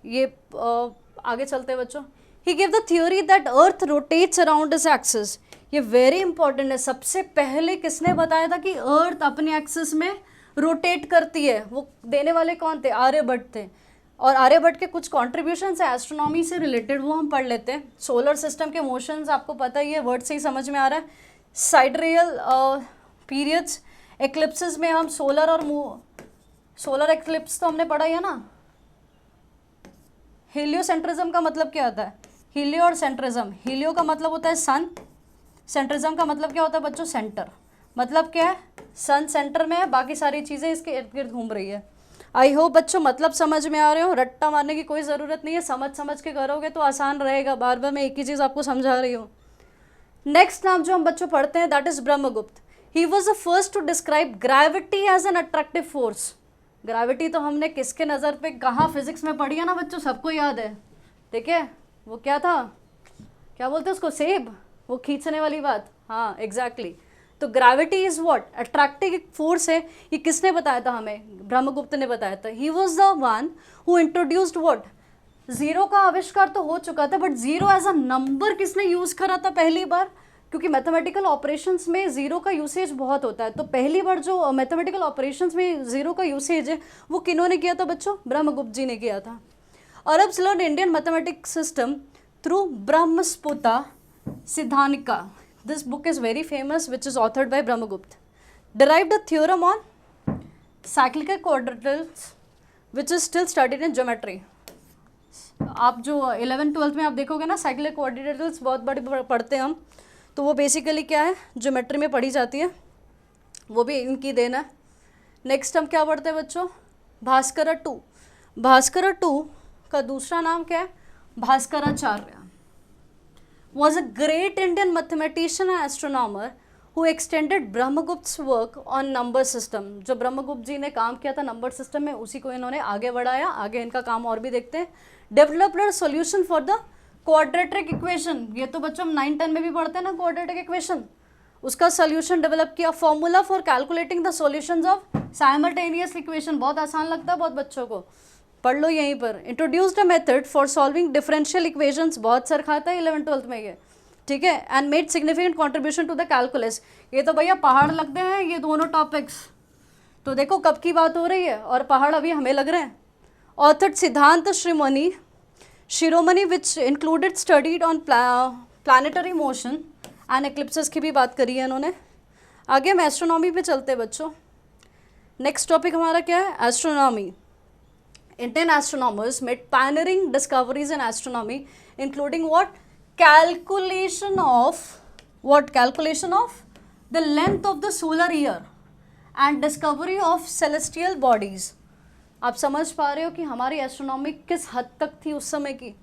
ये आगे चलते हैं बच्चों. He gave the theory that Earth rotates around its axis. ये very important है. सबसे पहले किसने बताया था कि अर्थ अपने एक्सिस में रोटेट करती है? वो देने वाले कौन थे? आर्यभट्ट थे. और आर्यभट्ट के कुछ कॉन्ट्रीब्यूशंस है एस्ट्रोनॉमी से रिलेटेड, वो हम पढ़ लेते हैं. सोलर सिस्टम के मोशंस आपको पता ही है, वर्ड से ही समझ में आ रहा है. साइडरियल पीरियड्स, एक्लिप्सेस में हम सोलर और सोलर एक्लिप्स तो हमने पढ़ा ही है ना. हीलियोसेंट्रिज्म का मतलब क्या होता है? हीलियो और सेंट्रिज्म. हीलियो का मतलब होता है सन, सेंट्रिज्म का मतलब क्या होता है बच्चों? सेंटर. मतलब क्या है? सन सेंटर में है, बाकी सारी चीज़ें इसके इर्द गिर्द घूम रही है. आई होप बच्चों मतलब समझ में आ रहे हो. रट्टा मारने की कोई ज़रूरत नहीं है, समझ समझ के करोगे तो आसान रहेगा. बार बार मैं एक ही चीज़ आपको समझा रही हूँ. नेक्स्ट नाम जो हम बच्चों पढ़ते हैं that is Brahmagupta. He was the first to describe gravity as an attractive force. Gravity तो हमने किसके नज़र पे कहाँ फिजिक्स में पढ़ी है ना बच्चों, सबको याद है. ठीक है, वो क्या था, क्या बोलते हैं उसको, सेब, वो खींचने वाली बात. हाँ एग्जैक्टली. तो gravity is what? Attractive force है. ये किसने बताया था हमें? ब्रह्मगुप्त ने बताया था. He was the one who introduced what? Zero का आविष्कार तो हो चुका था, but zero as a number किसने यूज करा था पहली बार? क्योंकि मैथमेटिकल ऑपरेशंस में जीरो का यूसेज बहुत होता है, तो पहली बार जो मैथमेटिकल ऑपरेशंस में जीरो का यूसेज है वो किन्होंने किया था बच्चों? ब्रह्मगुप्त जी ने किया था. Arabs learn Indian mathematics system through Brahmasphuta Siddhanta. This book is very famous, which is authored by Brahmagupta. Derived a theorem on cyclic quadrilaterals, which is still studied in geometry. आप जो 11th-12th में आप देखोगे ना साइक्लिक क्वाड्रिलेटरल्स बहुत बड़े पढ़ते हैं हम, तो वो बेसिकली क्या है? ज्योमेट्री में पढ़ी जाती है, वो भी इनकी देन है. नेक्स्ट हम क्या पढ़ते हैं बच्चों? भास्कर 2. भास्कर 2 का दूसरा नाम क्या है? Bhaskaracharya. Was a great Indian mathematician and astronomer who extended Brahmagupta's work on number system. जो ब्रह्मगुप्त जी ने काम किया था नंबर सिस्टम में, उसी को इन्होंने आगे बढ़ाया. आगे इनका काम और भी देखते हैं. Developed a solution for the quadratic equation. ये तो बच्चों हम 9-10 में भी पढ़ते हैं ना quadratic equation. उसका सोल्यूशन डेवलप किया. Formula for calculating the solutions of simultaneous equation. बहुत आसान लगता है बहुत बच्चों को, पढ़ लो यहीं पर. Introduced a method for solving differential equations. बहुत सर खाता है 11th-12th में ये. ठीक है. And made significant contribution to the calculus. ये तो भैया पहाड़ लगते हैं ये दोनों टॉपिक्स, तो देखो कब की बात हो रही है और पहाड़ अभी हमें लग रहे हैं. Authored Siddhanta Shiromani which included studied on planetary motion and eclipses की भी बात करी है इन्होंने. आगे हम एस्ट्रोनॉमी पे चलते हैं बच्चों. नेक्स्ट टॉपिक हमारा क्या है? Astronomy. Indian astronomers made pioneering discoveries in astronomy, including what? Calculation of the length of the solar year and discovery of celestial bodies. आप समझ पा रहे हो कि हमारी एस्ट्रोनॉमी किस हद तक थी उस समय की.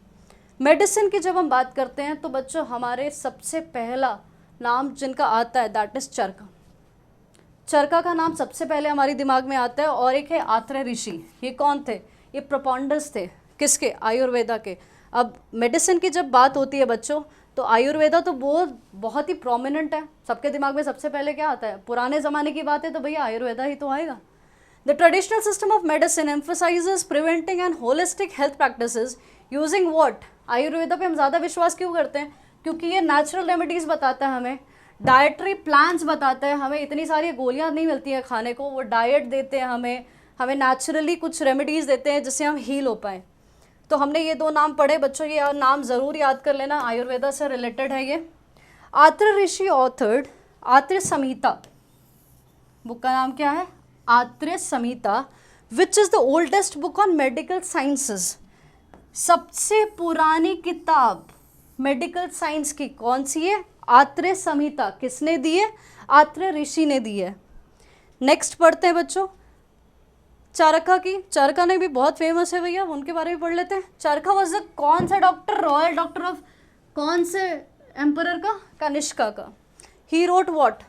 मेडिसिन की जब हम बात करते हैं तो बच्चों हमारे सबसे पहला नाम जिनका आता है दैट इज चरका. चरका का नाम सबसे पहले हमारे दिमाग में आता है. और एक है आत्रेय ऋषि. ये कौन थे? ये प्रोपोंडस थे. किसके? आयुर्वेदा के. अब मेडिसिन की जब बात होती है बच्चों तो आयुर्वेदा तो वो बहुत ही प्रोमिनेंट है. सबके दिमाग में सबसे पहले क्या आता है? पुराने ज़माने की बात है तो भैया आयुर्वेदा ही तो आएगा. The traditional system of medicine emphasises preventing and holistic health practices using what? Ayurveda पे हम ज़्यादा विश्वास क्यों करते हैं? क्योंकि ये नेचुरल रेमेडीज़ बताता है हमें, डाइटरी प्लान्स बताता है हमें, इतनी सारी गोलियां नहीं मिलती हैं खाने को, वो डाइट देते हैं हमें नेचुरली कुछ रेमेडीज़ देते हैं जिससे हम हील हो पाएँ। तो हमने ये 2 नाम पढ़े बच्चों, ये नाम ज़रूर याद कर लेना, आयुर्वेदा से रिलेटेड है ये। आत्र ऋषि ऑथर्ड आत्र संहिता, बुक का नाम क्या है? Atreya Samhita, which is the oldest book on medical sciences. सबसे पुरानी किताब मेडिकल साइंस की कौन सी है? आत्र संहिता। किसने दी है? आत्र ऋषि ने दी है। नेक्स्ट पढ़ते हैं बच्चों चारका की। चारका ने भी बहुत फेमस है भैया, उनके बारे में पढ़ लेते हैं। चारका वॉज द कौन सा डॉक्टर? रॉयल डॉक्टर ऑफ कौन से एम्परर का? कनिष्का का। He wrote what?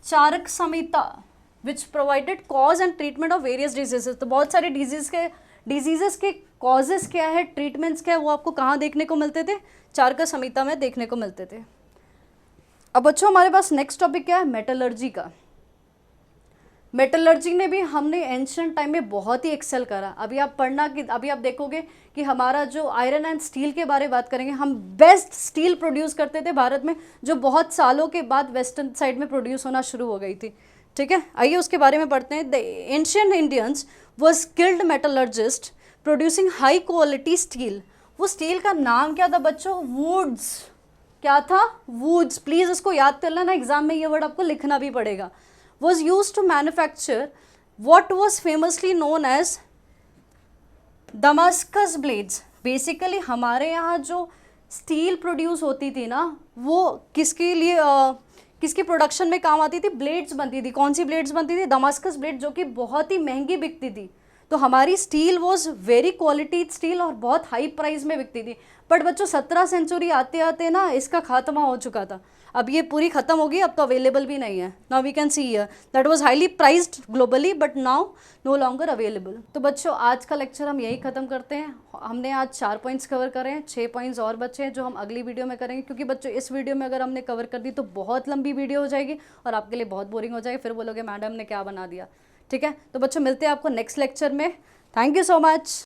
Charak Samhita which provided cause and treatment of various diseases. तो बहुत सारे डिजीजेस के कॉजेस क्या है, ट्रीटमेंट्स क्या है, वो आपको कहाँ देखने को मिलते थे? चारका संहिता में देखने को मिलते थे। अब बच्चों हमारे पास नेक्स्ट टॉपिक क्या है? मेटलर्जी का। मेटलर्जी ने भी हमने एंशिएंट टाइम में बहुत ही एक्सेल करा। अभी आप पढ़ना कि अभी आप देखोगे कि हमारा जो आयरन एंड स्टील के बारे में बात करेंगे, हम बेस्ट स्टील प्रोड्यूस करते थे भारत में, जो बहुत सालों के बाद वेस्टर्न साइड में प्रोड्यूस होना शुरू हो गई थी। ठीक है, आइए उसके बारे में पढ़ते हैं। The ancient Indians were skilled metallurgist producing high quality steel. वो स्टील का नाम क्या था बच्चों? वुड्स। क्या था? वुड्स। प्लीज़ इसको याद कर लेना, एग्जाम में ये वर्ड आपको लिखना भी पड़ेगा। was used to manufacture what was famously known as Damascus blades। Basically हमारे यहाँ जो स्टील प्रोड्यूस होती थी ना, वो किसके लिए किसकी प्रोडक्शन में काम आती थी? ब्लेड्स बनती थी। कौन सी ब्लेड्स बनती थी? दमास्कस ब्लेड, जो कि बहुत ही महंगी बिकती थी। तो हमारी steel was very quality steel और बहुत हाई प्राइस में बिकती थी। बट बच्चों 17 सेंचुरी आते आते ना इसका खात्मा हो चुका था। अब ये पूरी ख़त्म होगी, अब तो अवेलेबल भी नहीं है। Now we can see here that was highly priced globally but now no longer available. तो बच्चों आज का लेक्चर हम यही ख़त्म करते हैं। हमने आज 4 पॉइंट्स कवर करे हैं, 6 पॉइंट्स और बचे हैं जो हम अगली वीडियो में करेंगे, क्योंकि बच्चों इस वीडियो में अगर हमने कवर कर दी तो बहुत लंबी वीडियो हो जाएगी और आपके लिए बहुत बोरिंग हो जाएगी, फिर बोलोगे मैडम ने क्या बना दिया। ठीक है, तो बच्चों मिलते हैं आपको नेक्स्ट लेक्चर में। Thank you so much.